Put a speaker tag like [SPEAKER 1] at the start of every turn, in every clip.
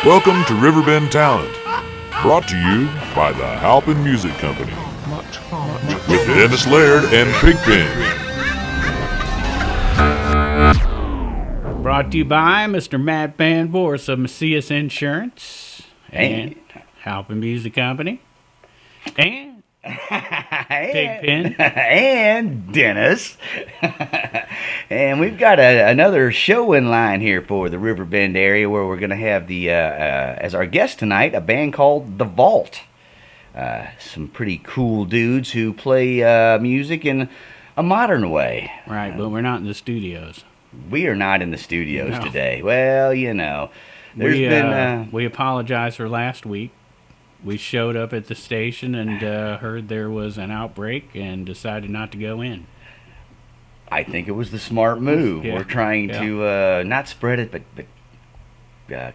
[SPEAKER 1] Welcome to Riverbend Talent, brought to you by the Halpin Music Company, with Dennis Laird and Pigpen.
[SPEAKER 2] Brought to you by Mr. Matt Van Voorhis of Macias Insurance and Halpin Music Company and Pigpen
[SPEAKER 3] and Dennis. And we've got another show in line here for the Riverbend area where we're going to have the as our guest tonight a band called The Vault. Some pretty cool dudes who play music in a modern way.
[SPEAKER 2] Right, but we're not in the studios.
[SPEAKER 3] We are not in the studios today. Well, you know,
[SPEAKER 2] we apologize for last week. We showed up at the station and heard there was an outbreak and decided not to go in.
[SPEAKER 3] I think it was the smart move.
[SPEAKER 2] Yeah.
[SPEAKER 3] We're trying to not spread it, but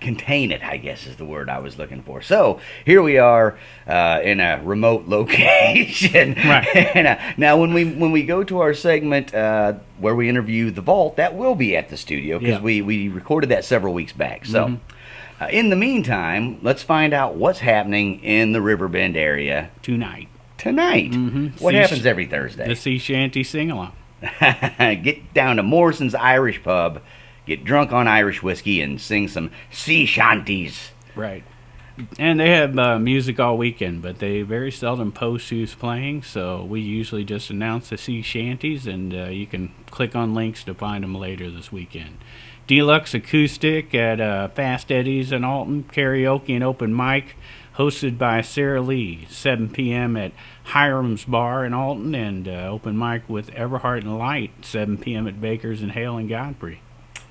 [SPEAKER 3] contain it, I guess is the word I was looking for. So here we are in a remote location.
[SPEAKER 2] Right.
[SPEAKER 3] And, now, when we go to our segment where we interview The Vault, that will be at the studio because we recorded that several weeks back. So in the meantime, let's find out what's happening in the Riverbend area
[SPEAKER 2] tonight.
[SPEAKER 3] What happens every Thursday?
[SPEAKER 2] The Sea Shanty Sing-Along.
[SPEAKER 3] Get down to Morrison's Irish Pub, get drunk on Irish whiskey, and sing some sea shanties.
[SPEAKER 2] Right. And they have music all weekend, but they very seldom post who's playing, so we usually just announce the sea shanties, and you can click on links to find them later this weekend. Deluxe Acoustic at Fast Eddie's in Alton, karaoke and open mic, hosted by Sarah Lee, 7 p.m. at Hiram's Bar in Alton, and open mic with Everhart and Light, 7 p.m. at Baker's in Hale and Godfrey.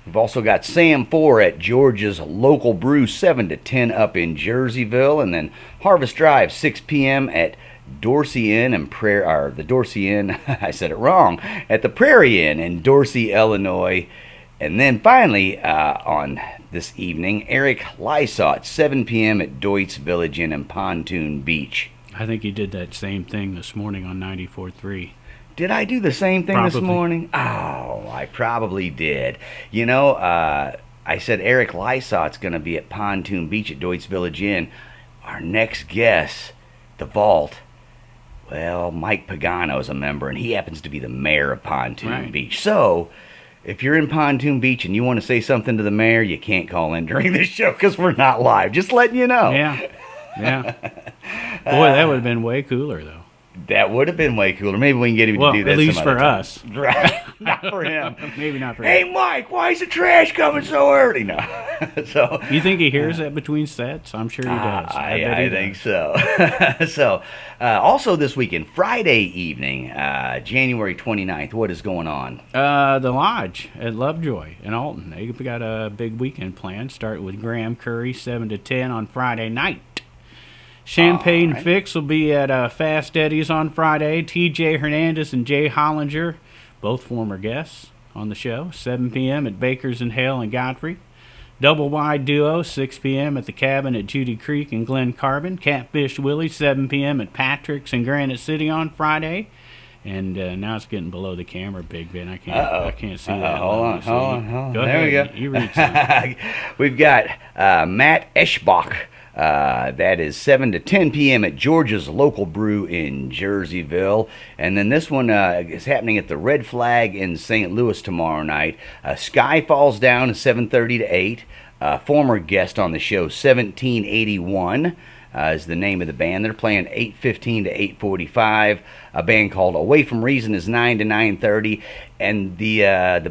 [SPEAKER 3] We've also got Sam 4 at George's local Brew, 7 to 10 up in Jerseyville, and then Harvest Drive, 6 p.m. at Dorsey Inn and the Dorsey Inn, I said it wrong, at the Prairie Inn in Dorsey, Illinois. And then finally, on this evening, Eric Lysott, 7 p.m. at Deutz Village Inn in Pontoon Beach.
[SPEAKER 2] I think he did that same thing this morning on 94.3.
[SPEAKER 3] Did I do the same thing this morning? Oh, I probably did. You know, I said Eric Lysott's going to be at Pontoon Beach at Deutz Village Inn. Our next guest, The Vault, well, Mike Pagano's a member, and he happens to be the mayor of Pontoon Beach. So if you're in Pontoon Beach and you want to say something to the mayor, you can't call in during this show because we're not live. Just letting you know.
[SPEAKER 2] Yeah. Boy, that would have been way cooler, though.
[SPEAKER 3] That would have been way cooler. Maybe we can get him to do that.
[SPEAKER 2] At least
[SPEAKER 3] some
[SPEAKER 2] for
[SPEAKER 3] other time.
[SPEAKER 2] us.
[SPEAKER 3] Right. Not for him.
[SPEAKER 2] Maybe not for him.
[SPEAKER 3] Hey, Mike, why is the trash coming so early? No. So
[SPEAKER 2] you think he hears that between sets? I'm sure he does.
[SPEAKER 3] I think so. So, also this weekend, Friday evening, January 29th, what is going on?
[SPEAKER 2] The Lodge at Lovejoy in Alton. They've got a big weekend planned. Start with Graham Curry, 7 to 10 on Friday night. Champagne Fixx will be at Fast Eddie's on Friday. TJ Hernandez and Jay Hollinger, both former guests on the show, 7 p.m. at Baker's in Hale and Godfrey. Double Wide Duo, 6 p.m. at the Cabin at Judy Creek and Glen Carbon. Catfish Willie, 7 p.m. at Patrick's in Granite City on Friday. And now it's getting below the camera, Big Ben. I can't see that.
[SPEAKER 3] Hold on.
[SPEAKER 2] Go
[SPEAKER 3] there
[SPEAKER 2] ahead.
[SPEAKER 3] we go.
[SPEAKER 2] You read something.
[SPEAKER 3] We've got Matt Eschbach. That is 7 to 10 p.m. at George's local Brew in Jerseyville. And then this one is happening at the Red Flag in St. Louis tomorrow night. Sky Falls Down at 7:30 to 8. Former guest on the show, 1781. Is the name of the band. They're playing 8:15 to 8:45. A band called Away from Reason is 9 to 9:30. And the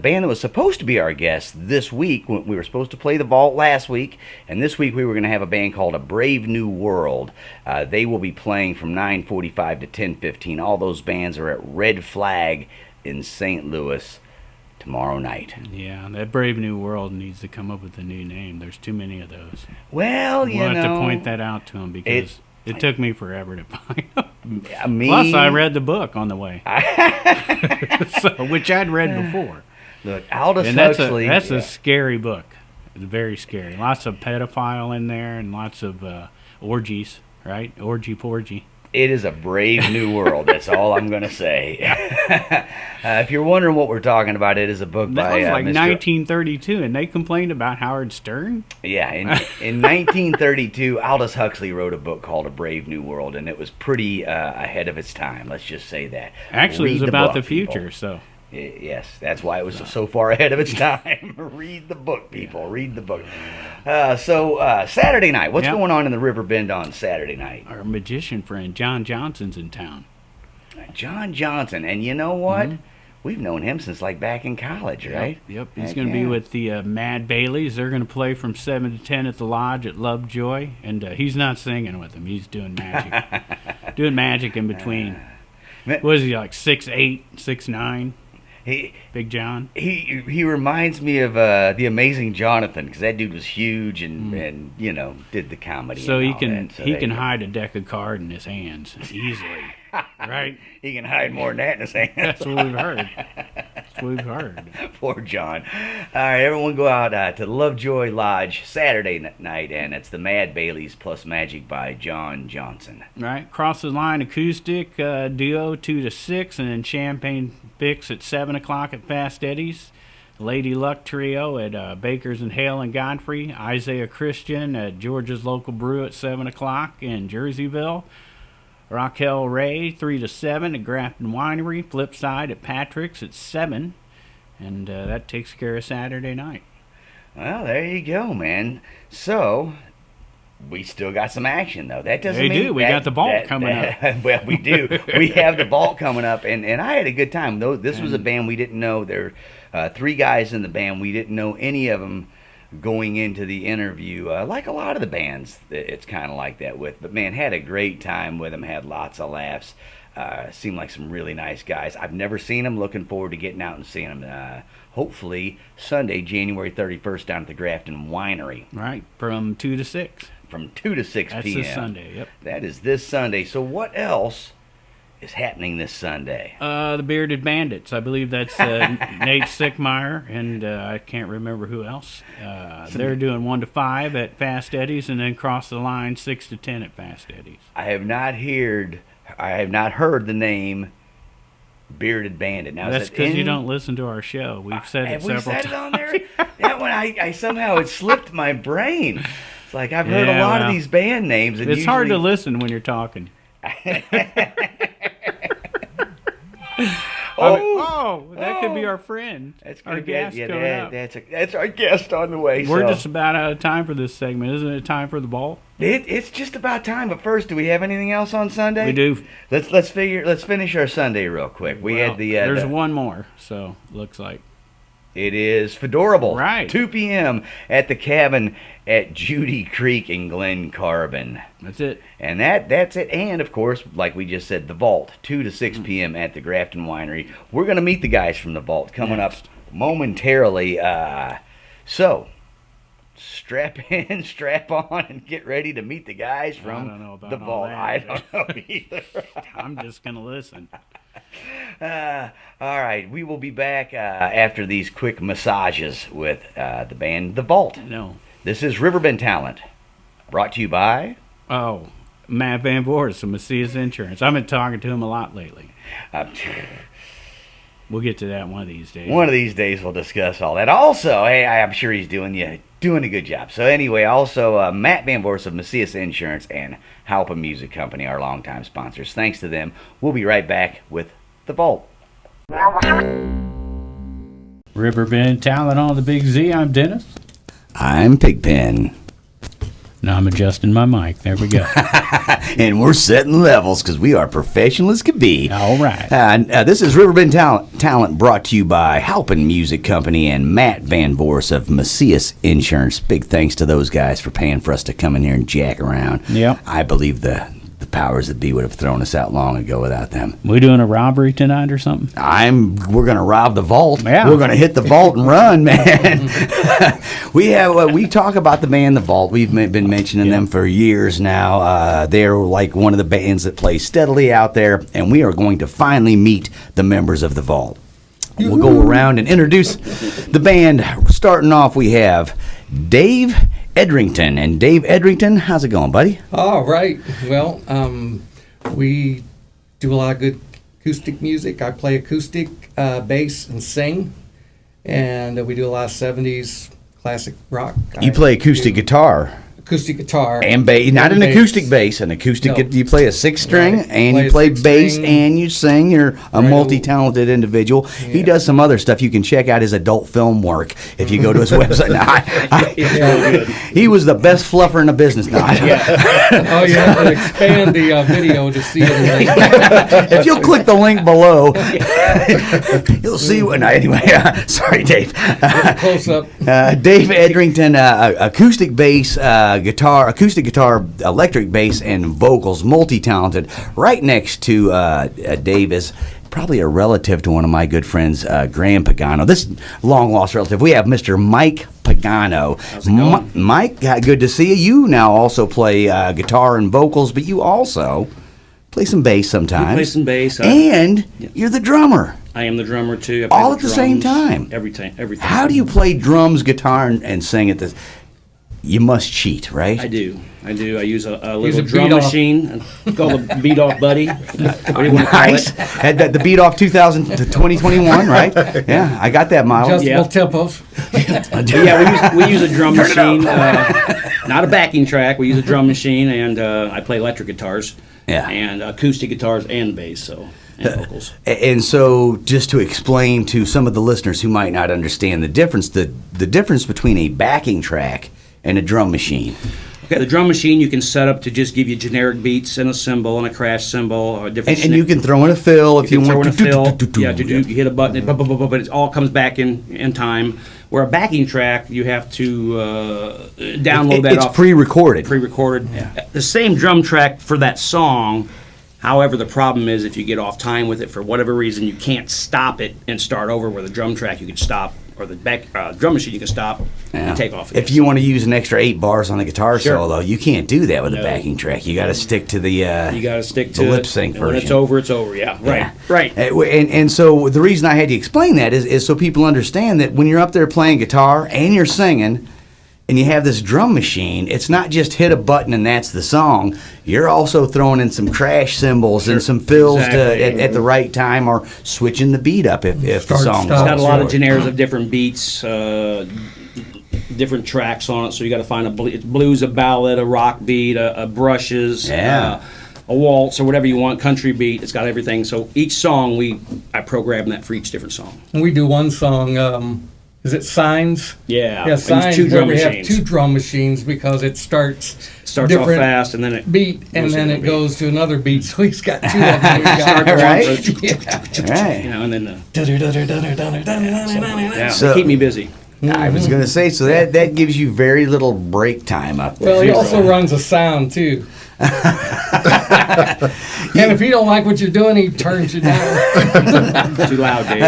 [SPEAKER 3] band that was supposed to be our guest this week, we were supposed to play The Vault last week, and this week we were going to have a band called A Brave New World. They will be playing from 9:45 to 10:15. All those bands are at Red Flag in St. Louis tomorrow night.
[SPEAKER 2] Yeah, that Brave New World needs to come up with a new name. There's too many of those.
[SPEAKER 3] Well,
[SPEAKER 2] we'll have to point that out to them because it took me forever to find them.
[SPEAKER 3] Plus,
[SPEAKER 2] I read the book on the way, which I'd read before.
[SPEAKER 3] Look, Aldous
[SPEAKER 2] and
[SPEAKER 3] Huxley.
[SPEAKER 2] That's a scary book. It's very scary. Lots of pedophile in there and lots of orgies, right? Orgy porgy.
[SPEAKER 3] It is a brave new world. That's all I'm going to say. If you're wondering what we're talking about, it is a book
[SPEAKER 2] That
[SPEAKER 3] by
[SPEAKER 2] was like
[SPEAKER 3] Mr.
[SPEAKER 2] 1932, and they complained about Howard Stern?
[SPEAKER 3] Yeah, in 1932, Aldous Huxley wrote a book called A Brave New World, and it was pretty ahead of its time. Let's just say that.
[SPEAKER 2] Actually, it was
[SPEAKER 3] Read
[SPEAKER 2] about
[SPEAKER 3] book,
[SPEAKER 2] the future,
[SPEAKER 3] people.
[SPEAKER 2] so...
[SPEAKER 3] Yes, that's why it was so far ahead of its time. Read the book, people. Read the book. So Saturday night, what's going on in the River Bend on Saturday night?
[SPEAKER 2] Our magician friend, John Johnson's in town.
[SPEAKER 3] John Johnson, and you know what?
[SPEAKER 2] Mm-hmm.
[SPEAKER 3] We've known him since like back in college, right?
[SPEAKER 2] Yep. He's going to be with the Mad Baileys. They're going to play from 7 to 10 at the Lodge at Lovejoy, and he's not singing with them. He's doing magic. Doing magic in between. What is he, like 6'8", 6'9"? Big John.
[SPEAKER 3] He reminds me of the Amazing Jonathan, because that dude was huge and you know, did the comedy.
[SPEAKER 2] So
[SPEAKER 3] and
[SPEAKER 2] he
[SPEAKER 3] all
[SPEAKER 2] can
[SPEAKER 3] that. So
[SPEAKER 2] he can hide a deck of cards in his hands easily, right?
[SPEAKER 3] He can hide more than that in his hands.
[SPEAKER 2] That's what we've heard. That's what we've heard.
[SPEAKER 3] Poor John. All right, everyone go out to Lovejoy Lodge Saturday night, and it's the Mad Baileys plus Magic by John Johnson.
[SPEAKER 2] Right, cross the line acoustic duo 2 to 6, and then Champagne Fixx at 7 o'clock at Fast Eddie's. Lady Luck Trio at Baker's and Hale and Godfrey. Isaiah Christian at George's Local Brew at 7 o'clock in Jerseyville. Raquel Ray 3 to 7 at Grafton Winery. Flipside at Patrick's at 7, and that takes care of Saturday night.
[SPEAKER 3] Well, there you go, man. So we still got some action, though. That doesn't mean
[SPEAKER 2] we got the vault coming up.
[SPEAKER 3] Well, we do. We have the vault coming up, and I had a good time. Though this was a band we didn't know. There are 3 guys in the band. We didn't know any of them going into the interview. Like a lot of the bands, it's kind of like that with. But man, had a great time with them. Had lots of laughs. Seemed like some really nice guys. I've never seen them. Looking forward to getting out and seeing them. Hopefully Sunday, January 31st, down at the Grafton Winery.
[SPEAKER 2] Right, from 2 to 6.
[SPEAKER 3] From 2 to 6
[SPEAKER 2] That's
[SPEAKER 3] p.m.
[SPEAKER 2] this Sunday, yep.
[SPEAKER 3] That is this Sunday. So what else is happening this Sunday?
[SPEAKER 2] The Bearded Bandits. I believe that's Nate Sickmeyer, and I can't remember who else. They're doing 1 to 5 at Fast Eddie's, and then cross the line 6 to 10 at Fast Eddie's.
[SPEAKER 3] I have not heard the name Bearded Bandit. Now,
[SPEAKER 2] that's because you don't listen to our show. We've said it several times.
[SPEAKER 3] Have we said it on there? That one, I somehow it slipped my brain. It's like I've heard a lot of these band names. And
[SPEAKER 2] it's hard to listen when you're talking. That could be our friend.
[SPEAKER 3] That's
[SPEAKER 2] our guest coming up.
[SPEAKER 3] That's our guest on the way.
[SPEAKER 2] We're just about out of time for this segment. Isn't it time for the ball?
[SPEAKER 3] It's just about time. But first, do we have anything else on Sunday?
[SPEAKER 2] We do.
[SPEAKER 3] Let's finish our Sunday real quick. We had
[SPEAKER 2] there's one more. So looks like.
[SPEAKER 3] It is Fedorable,
[SPEAKER 2] right?
[SPEAKER 3] 2 p.m. at the cabin at Judy Creek in Glen Carbon.
[SPEAKER 2] That's it.
[SPEAKER 3] And that's it. And, of course, like we just said, the Vault, 2 to 6 p.m. at the Grafton Winery. We're going to meet the guys from the Vault coming up momentarily. So, strap in, strap on, and get ready to meet the guys from the Vault. I don't know either.
[SPEAKER 2] I'm just going to listen.
[SPEAKER 3] All right, we will be back after these quick massages with the band The Vault.
[SPEAKER 2] No.
[SPEAKER 3] This is Riverbend Talent, brought to you by...
[SPEAKER 2] Matt Van Voorhis of Macias Insurance. I've been talking to him a lot lately. We'll get to that one of these days.
[SPEAKER 3] One of these days we'll discuss all that. Also, hey, I'm sure he's doing a good job. So anyway, also Matt Van Voorhis of Macias Insurance and Halpin Music Company, our longtime sponsors. Thanks to them. We'll be right back with The Vault.
[SPEAKER 2] Riverbend Talent on the Big Z. I'm Dennis.
[SPEAKER 3] I'm Pigpen.
[SPEAKER 2] Now I'm adjusting my mic. There we go.
[SPEAKER 3] And we're setting levels because we are professional as can be.
[SPEAKER 2] All right.
[SPEAKER 3] This is Riverbend Talent brought to you by Halpin Music Company and Matt Van Voorhis of Macias Insurance. Big thanks to those guys for paying for us to come in here and jack around.
[SPEAKER 2] Yep.
[SPEAKER 3] I believe the powers that be would have thrown us out long ago without them.
[SPEAKER 2] We doing a robbery tonight or something?
[SPEAKER 3] We're gonna rob the vault.
[SPEAKER 2] Yeah.
[SPEAKER 3] We're gonna hit the vault and run, man. We talk about the band The Vault. We've been mentioning them for years now. They're like one of the bands that play steadily out there, and we are going to finally meet the members of The Vault. We'll go around and introduce the band. Starting off, we have Dave Edrington. And Dave Edrington, how's it going, buddy?
[SPEAKER 4] All right. Well, We do a lot of good acoustic music. I play acoustic, bass, and sing. And we do a lot of 70s classic rock.
[SPEAKER 3] You play acoustic guitar.
[SPEAKER 4] Acoustic guitar.
[SPEAKER 3] And bass, not an acoustic bass, an acoustic.
[SPEAKER 4] No.
[SPEAKER 3] You play a six-string,
[SPEAKER 4] Right.
[SPEAKER 3] and
[SPEAKER 4] Play
[SPEAKER 3] you
[SPEAKER 4] a
[SPEAKER 3] play
[SPEAKER 4] six-string.
[SPEAKER 3] bass, and you sing. You're a
[SPEAKER 4] Right.
[SPEAKER 3] multi-talented individual. He
[SPEAKER 4] Yeah.
[SPEAKER 3] does some other stuff. You can check out his adult film work if you go to his website. He was the best fluffer in the business. No,
[SPEAKER 4] Oh, you have to expand the video to see it.
[SPEAKER 3] if you'll click the link below, you'll see what. No, anyway, sorry, Dave.
[SPEAKER 4] Close up.
[SPEAKER 3] Dave Edrington, acoustic bass, acoustic guitar, electric bass, and vocals, multi-talented. Right next to Dave is probably a relative to one of my good friends, Graham Pagano. This long-lost relative. We have Mr. Mike Pagano.
[SPEAKER 5] How's it going?
[SPEAKER 3] Mike, good to see you. You now also play guitar and vocals, but you also play some bass sometimes.
[SPEAKER 5] I play some bass.
[SPEAKER 3] And you're the drummer.
[SPEAKER 5] I am the drummer too. I play
[SPEAKER 3] All at the same
[SPEAKER 5] drums,
[SPEAKER 3] time.
[SPEAKER 5] Everything.
[SPEAKER 3] How do you play drums, guitar, and sing at this? You must cheat, right?
[SPEAKER 5] I do. I use a
[SPEAKER 4] Use
[SPEAKER 5] little
[SPEAKER 4] a
[SPEAKER 5] drum
[SPEAKER 4] beat-off.
[SPEAKER 5] machine. It's called a beat off buddy. What do you want to call
[SPEAKER 3] Nice.
[SPEAKER 5] it?
[SPEAKER 3] Had the beat off 2000 to 2021, right? Yeah, I got that model.
[SPEAKER 4] Adjustable tempos.
[SPEAKER 5] Yeah, we use a drum machine. Not a backing track. We use a drum machine, and I play electric guitars.
[SPEAKER 3] Yeah.
[SPEAKER 5] And acoustic guitars and bass. So and vocals.
[SPEAKER 3] And so, just to explain to some of the listeners who might not understand the difference, the difference between a backing track and a drum machine.
[SPEAKER 5] Okay, the drum machine you can set up to just give you generic beats and a cymbal and a crash cymbal or a different.
[SPEAKER 3] And you can throw in a fill if you
[SPEAKER 5] throw in
[SPEAKER 3] want
[SPEAKER 5] a fill. Yeah, you hit a button, but it all comes back in time. Where a backing track, you have to download that
[SPEAKER 3] It's
[SPEAKER 5] off.
[SPEAKER 3] pre-recorded.
[SPEAKER 5] Pre-recorded. Yeah. The same drum track for that song. However, the problem is if you get off time with it for whatever reason, you can't stop it and start over. Where the drum track you can stop, or the drum machine you can stop and take off again.
[SPEAKER 3] If you want to use an extra 8 bars on the guitar
[SPEAKER 5] Sure.
[SPEAKER 3] solo, you can't do that with a
[SPEAKER 5] No.
[SPEAKER 3] backing track. You got to stick to the.
[SPEAKER 5] You got to stick to
[SPEAKER 3] the
[SPEAKER 5] it,
[SPEAKER 3] lip sync
[SPEAKER 5] and when
[SPEAKER 3] version.
[SPEAKER 5] it's over, it's over. Yeah, right,
[SPEAKER 3] Yeah.
[SPEAKER 5] right.
[SPEAKER 3] And so the reason I had to explain that is so people understand that when you're up there playing guitar and you're singing and you have this drum machine, it's not just hit a button and that's the song. You're also throwing in some crash cymbals and some fills
[SPEAKER 5] Exactly.
[SPEAKER 3] at the right time, or switching the beat up if the
[SPEAKER 4] Start,
[SPEAKER 3] song
[SPEAKER 4] stop.
[SPEAKER 5] It's got a lot of
[SPEAKER 3] short.
[SPEAKER 5] genres of different beats, different tracks on it. So you got to find it's blues, a ballad, a rock beat, a brushes,
[SPEAKER 3] Yeah.
[SPEAKER 5] a waltz, or whatever you want. Country beat. It's got everything. So each song I program that for each different song.
[SPEAKER 4] We do one song. Is it Signs?
[SPEAKER 5] Yeah. I
[SPEAKER 4] Yeah,
[SPEAKER 5] use
[SPEAKER 4] Signs.
[SPEAKER 5] two drum
[SPEAKER 4] where we have
[SPEAKER 5] machines.
[SPEAKER 4] 2 drum machines because it starts
[SPEAKER 5] Starts off
[SPEAKER 4] different
[SPEAKER 5] fast and then it
[SPEAKER 4] beat and
[SPEAKER 5] goes to
[SPEAKER 4] then
[SPEAKER 5] the
[SPEAKER 4] it
[SPEAKER 5] beat.
[SPEAKER 4] goes to another beat. So he's got 2 of them. We got
[SPEAKER 3] Right.
[SPEAKER 5] You know, and then the,
[SPEAKER 4] Yeah.
[SPEAKER 5] yeah,
[SPEAKER 3] So-
[SPEAKER 5] they keep me busy.
[SPEAKER 3] I was going to say, so that gives you very little break time up there.
[SPEAKER 4] Well, he also runs a sound too. And if he don't like what you're doing, he turns you down.
[SPEAKER 5] Too loud, Dave.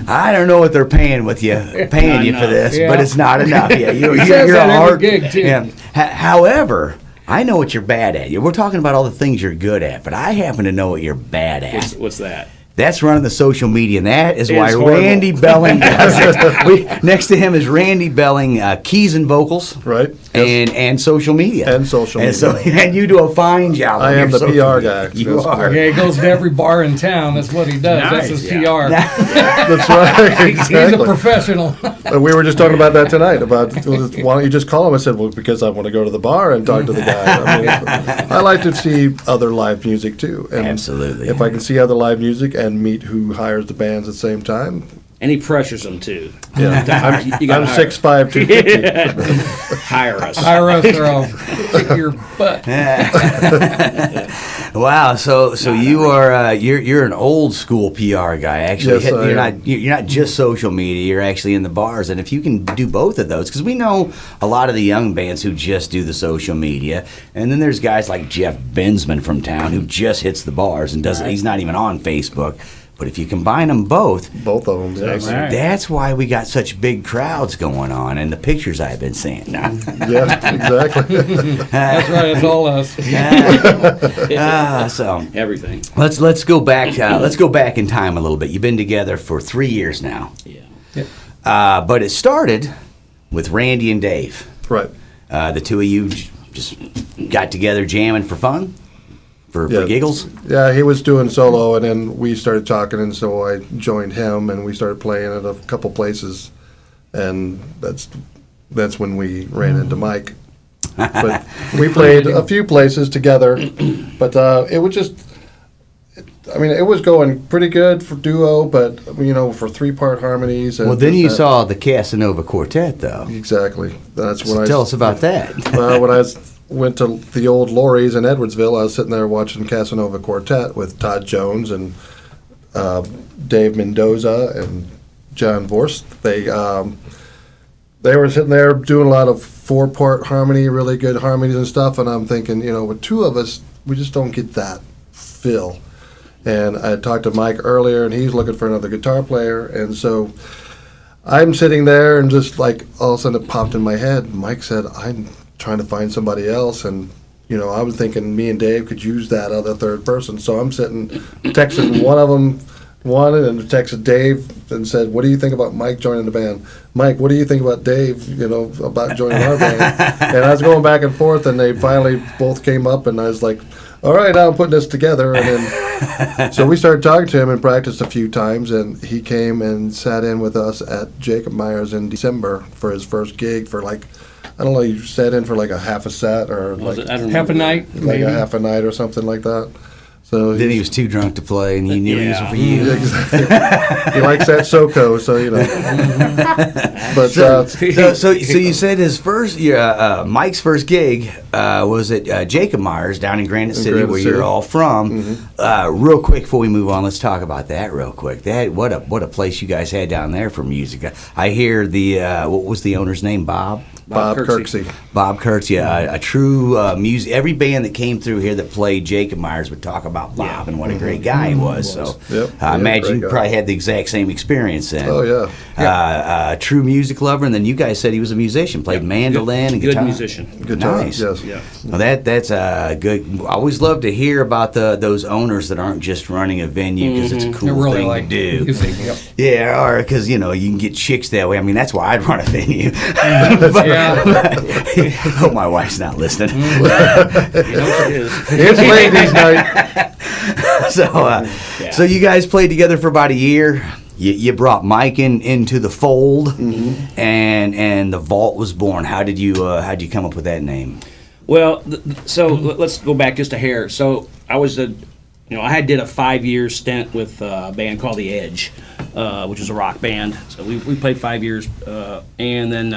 [SPEAKER 3] I don't know what they're paying you for
[SPEAKER 5] enough.
[SPEAKER 3] this,
[SPEAKER 4] Yeah.
[SPEAKER 3] but it's not enough. Yeah, you're
[SPEAKER 4] says
[SPEAKER 3] a
[SPEAKER 4] that every
[SPEAKER 3] hard
[SPEAKER 4] gig, too.
[SPEAKER 3] Yeah. However, I know what you're bad at. We're talking about all the things you're good at, but I happen to know what you're bad at.
[SPEAKER 5] What's that?
[SPEAKER 3] That's running the social media, and that is why
[SPEAKER 5] It's horrible.
[SPEAKER 3] Randy Belling does it. Next to him is Randy Belling, keys and vocals,
[SPEAKER 6] Right.
[SPEAKER 3] and social media.
[SPEAKER 6] And social
[SPEAKER 3] And so,
[SPEAKER 6] media.
[SPEAKER 3] and you do a fine job.
[SPEAKER 6] I
[SPEAKER 3] on
[SPEAKER 6] am
[SPEAKER 3] your
[SPEAKER 6] the
[SPEAKER 3] social
[SPEAKER 6] PR
[SPEAKER 3] media.
[SPEAKER 6] guy.
[SPEAKER 3] You
[SPEAKER 6] That's
[SPEAKER 3] are.
[SPEAKER 6] correct.
[SPEAKER 4] Yeah, he goes to every bar in town. That's what he does. That's his
[SPEAKER 5] Nice, yeah.
[SPEAKER 4] PR.
[SPEAKER 6] That's right.
[SPEAKER 4] He's a
[SPEAKER 6] Exactly.
[SPEAKER 4] professional.
[SPEAKER 6] And we were just talking about that tonight. About why don't you just call him? I said, well, because I want to go to the bar and talk to the guy. I mean, I like to see other live music too. And
[SPEAKER 3] Absolutely.
[SPEAKER 6] If I can see other live music and meet who hires the bands at the same time,
[SPEAKER 5] And he pressures them too.
[SPEAKER 6] yeah,
[SPEAKER 5] You gotta
[SPEAKER 6] I'm
[SPEAKER 5] hire-
[SPEAKER 6] 6'5", 250.
[SPEAKER 5] Hire us.
[SPEAKER 4] Hire us or I'll kick your butt.
[SPEAKER 3] Wow, so you are you're an old school PR guy. Actually,
[SPEAKER 6] Yes, I am.
[SPEAKER 3] you're not just social media. You're actually in the bars, and if you can do both of those, because we know a lot of the young bands who just do the social media, and then there's guys like Jeff Bensman from town who just hits the bars and doesn't. He's not even on Facebook. But if you combine them both,
[SPEAKER 6] Both of them, yes.
[SPEAKER 5] Right.
[SPEAKER 3] that's why we got such big crowds going on, and the pictures I've been seeing.
[SPEAKER 6] Yeah, exactly.
[SPEAKER 4] That's right. It's all us.
[SPEAKER 3] So
[SPEAKER 5] Everything.
[SPEAKER 3] let's go back. Let's go back in time a little bit. You've been together for 3 years now.
[SPEAKER 5] Yeah.
[SPEAKER 3] But it started with Randy and Dave.
[SPEAKER 6] Right.
[SPEAKER 3] The two of you just got together jamming for fun. for
[SPEAKER 6] Yeah.
[SPEAKER 3] giggles?
[SPEAKER 6] Yeah, he was doing solo, and then we started talking, and so I joined him, and we started playing at a couple places, and that's when we ran into Mike. But we played a few places together, but it was just, I mean, it was going pretty good for duo, but, for three-part harmonies. And
[SPEAKER 3] Well, then you
[SPEAKER 6] that-
[SPEAKER 3] saw the Casanova Quartet, though.
[SPEAKER 6] Exactly. That's when
[SPEAKER 3] So tell us about that.
[SPEAKER 6] When I went to the old Lorries in Edwardsville, I was sitting there watching Casanova Quartet with Todd Jones and Dave Mendoza and John Vorst. They were sitting there doing a lot of four-part harmony, really good harmonies and stuff, and I'm thinking, with two of us, we just don't get that feel. And I had talked to Mike earlier, and he's looking for another guitar player, and so I'm sitting there, and just like all of a sudden it popped in my head. Mike said, I'm trying to find somebody else, and I was thinking me and Dave could use that other third person. So I'm sitting texting one of them, and texted Dave and said, what do you think about Mike joining the band? Mike, what do you think about Dave, about joining our band? And I was going back and forth, and they finally both came up, and I was like, all right, now I'm putting this together. And then, so we started talking to him and practiced a few times, and he came and sat in with us at Jacob Myers in December for his first gig for I don't know, he sat in for like a half a set or
[SPEAKER 4] Half a night,
[SPEAKER 6] like
[SPEAKER 4] maybe.
[SPEAKER 6] a half a night or something like that. So
[SPEAKER 3] Then he was too drunk to play, and you knew he was for
[SPEAKER 6] Yeah,
[SPEAKER 3] you.
[SPEAKER 6] exactly. He likes that SoCo, so But
[SPEAKER 3] So you said his first, Mike's first gig was at Jacob Myers down in Granite City,
[SPEAKER 6] Granite
[SPEAKER 3] where
[SPEAKER 6] City.
[SPEAKER 3] you're all from. Real quick before we move on, let's talk about that real quick. What a place you guys had down there for music. I hear what was the owner's name? Bob
[SPEAKER 6] Kirksey.
[SPEAKER 3] Bob Kurtz, a true music. Every band that came through here that played Jacob Myers would talk about Bob and what a great guy he was. So
[SPEAKER 6] Yep.
[SPEAKER 3] I
[SPEAKER 6] Yeah,
[SPEAKER 3] imagine
[SPEAKER 6] great
[SPEAKER 3] you
[SPEAKER 6] guy.
[SPEAKER 3] probably had the exact same experience then.
[SPEAKER 6] Oh, yeah.
[SPEAKER 3] True music lover, and then you guys said he was a musician, played mandolin and
[SPEAKER 5] Good
[SPEAKER 3] guitar.
[SPEAKER 5] musician.
[SPEAKER 6] Guitar,
[SPEAKER 3] Nice.
[SPEAKER 6] yes.
[SPEAKER 5] Yeah.
[SPEAKER 3] Well, that's good. I always love to hear about those owners that aren't just running a venue because it's a
[SPEAKER 4] They
[SPEAKER 3] cool
[SPEAKER 4] really
[SPEAKER 3] thing
[SPEAKER 4] like
[SPEAKER 3] to do.
[SPEAKER 4] music. Yep.
[SPEAKER 3] Yeah, or because you can get chicks that way. I mean, that's why I'd run a venue.
[SPEAKER 4] Yeah.
[SPEAKER 3] Hope my wife's not listening.
[SPEAKER 6] It's ladies' night.
[SPEAKER 3] So you guys played together for about a year. You brought Mike into the fold, and the Vault was born. How did you come up with that name?
[SPEAKER 5] Well, so let's go back just a hair. So I was I did a 5-year stint with a band called The Edge, which was a rock band. So we played 5 years, and then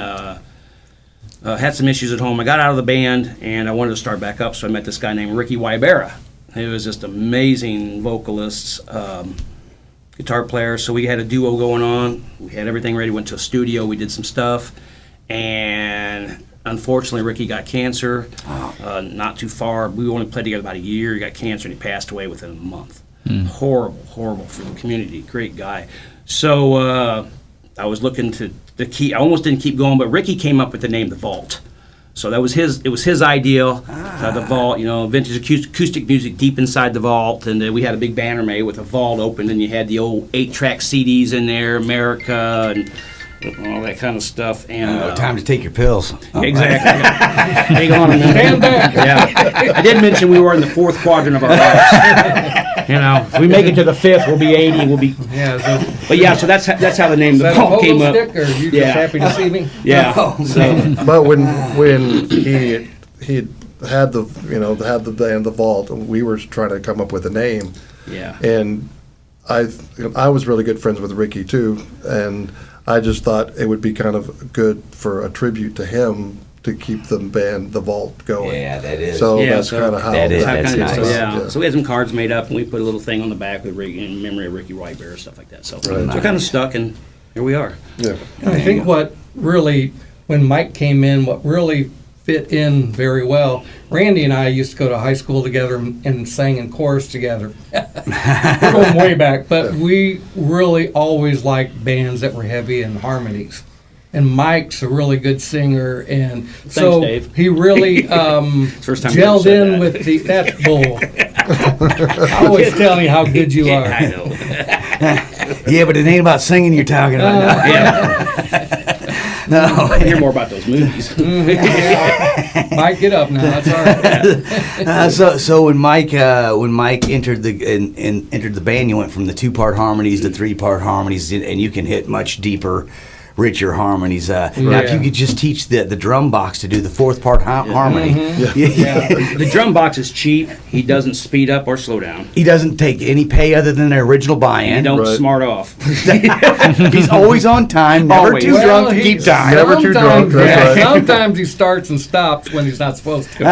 [SPEAKER 5] had some issues at home. I got out of the band, and I wanted to start back up. So I met this guy named Ricky Wybera. He was just amazing vocalist, guitar player. So we had a duo going on. We had everything ready. Went to a studio. We did some stuff, and unfortunately, Ricky got cancer. Not too far. We only played together about a year. He got cancer, and he passed away within a month. Horrible for the community. Great guy. So I was looking to keep. I almost didn't keep going, but Ricky came up with the name The Vault. So that was his. It was his idea. The Vault, vintage acoustic music deep inside the vault, and we had a big banner made with a vault open, and you had the old 8-track CDs in there, America, and all that kind of stuff. And
[SPEAKER 3] Time to take your pills.
[SPEAKER 5] exactly. Hang on a minute. Stand back. Yeah. I did mention we were in the 4th quadrant of our lives. If we make it to the 5th, we'll be 80. We'll be.
[SPEAKER 4] Yeah.
[SPEAKER 5] But yeah, so that's how the name
[SPEAKER 4] Is
[SPEAKER 5] The
[SPEAKER 4] that a
[SPEAKER 5] Vault
[SPEAKER 4] photo
[SPEAKER 5] came up.
[SPEAKER 4] stick, or are you
[SPEAKER 5] Yeah.
[SPEAKER 4] just happy to see me?
[SPEAKER 5] Yeah. So.
[SPEAKER 6] But when he had the band The Vault, we were trying to come up with a name,
[SPEAKER 5] Yeah.
[SPEAKER 6] and I was really good friends with Ricky too, and I just thought it would be kind of good for a tribute to him to keep the band The Vault going.
[SPEAKER 3] Yeah, that is.
[SPEAKER 6] So
[SPEAKER 5] Yeah,
[SPEAKER 6] that's
[SPEAKER 5] so
[SPEAKER 6] kind of how
[SPEAKER 3] that is-
[SPEAKER 6] that
[SPEAKER 3] that's
[SPEAKER 6] came
[SPEAKER 3] nice.
[SPEAKER 6] about,
[SPEAKER 5] Yeah. So we had some cards made up, and we put a little thing on the back with Ricky in memory of Ricky Wybera, stuff like that. So,
[SPEAKER 6] Right.
[SPEAKER 5] so it kind of stuck, and here we are.
[SPEAKER 6] Yeah.
[SPEAKER 4] And I think what really, when Mike came in, what really fit in very well, Randy and I used to go to high school together and sang in chorus together. We're going way back, but we really always liked bands that were heavy in harmonies. And Mike's a really good singer, and so
[SPEAKER 5] Dave.
[SPEAKER 4] he really
[SPEAKER 5] First time you ever
[SPEAKER 4] gelled
[SPEAKER 5] said
[SPEAKER 4] in
[SPEAKER 5] that.
[SPEAKER 4] with the. That's bull. I always tell you how good you are.
[SPEAKER 5] I know.
[SPEAKER 3] Yeah, but it ain't about singing you're talking about.
[SPEAKER 5] Yeah. I hear more about those movies.
[SPEAKER 4] Mike, get up now. That's all right.
[SPEAKER 3] So when Mike entered the band, you went from the 2-part harmonies to 3-part harmonies, and you can hit much deeper, richer harmonies. Now, if you could just teach the drum box to do the 4th-part harmony.
[SPEAKER 5] The drum box is cheap. He doesn't speed up or slow down.
[SPEAKER 3] He doesn't take any pay other than the original buy-in.
[SPEAKER 5] He don't smart off.
[SPEAKER 3] He's always on time, never
[SPEAKER 5] Always.
[SPEAKER 3] too drunk to keep time.
[SPEAKER 6] Never too drunk, that's right.
[SPEAKER 4] Sometimes he starts and stops when he's not supposed to.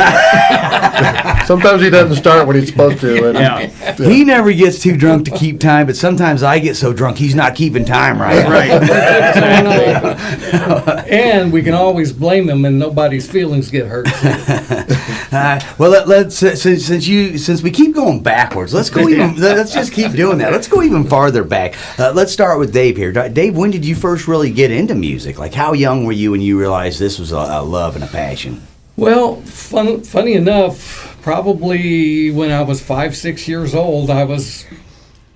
[SPEAKER 6] Sometimes he doesn't start when he's supposed to. And,
[SPEAKER 3] He never gets too drunk to keep time, but sometimes I get so drunk he's not keeping time right.
[SPEAKER 5] Right.
[SPEAKER 4] And we can always blame him, and nobody's feelings get hurt.
[SPEAKER 3] Well, let's since we keep going backwards, let's go even. Let's just keep doing that. Let's go even farther back. Let's start with Dave here. Dave, when did you first really get into music? Like, how young were you when you realized this was a love and a passion?
[SPEAKER 4] Well, funny enough, probably when I was 5, 6 years old, I was,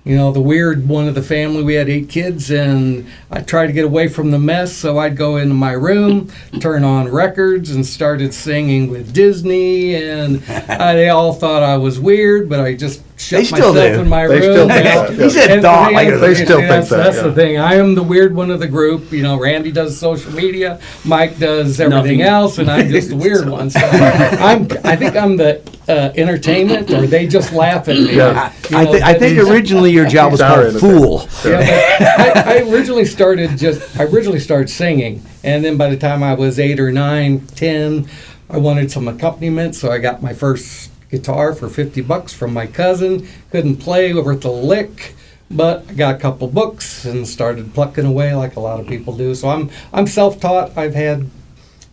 [SPEAKER 4] the weird one of the family. We had 8 kids, and I tried to get away from the mess, so I'd go into my room, turn on records, and started singing with Disney, and they all thought I was weird, but I just shut myself in my room.
[SPEAKER 6] Still think that.
[SPEAKER 3] He said thought.
[SPEAKER 6] They still think that.
[SPEAKER 4] That's the thing. I am the weird one of the group. Randy does social media, Mike does everything else, and I'm just the weird one. So I think I'm the entertainment, or they just laugh at me.
[SPEAKER 6] Yeah.
[SPEAKER 3] I think originally your job was called fool.
[SPEAKER 4] I originally started singing, and then by the time I was 8 or 9, 10, I wanted some accompaniment, so I got my first guitar for $50 from my cousin. Couldn't play over the lick, but I got a couple books and started plucking away like a lot of people do. So I'm self-taught. I've had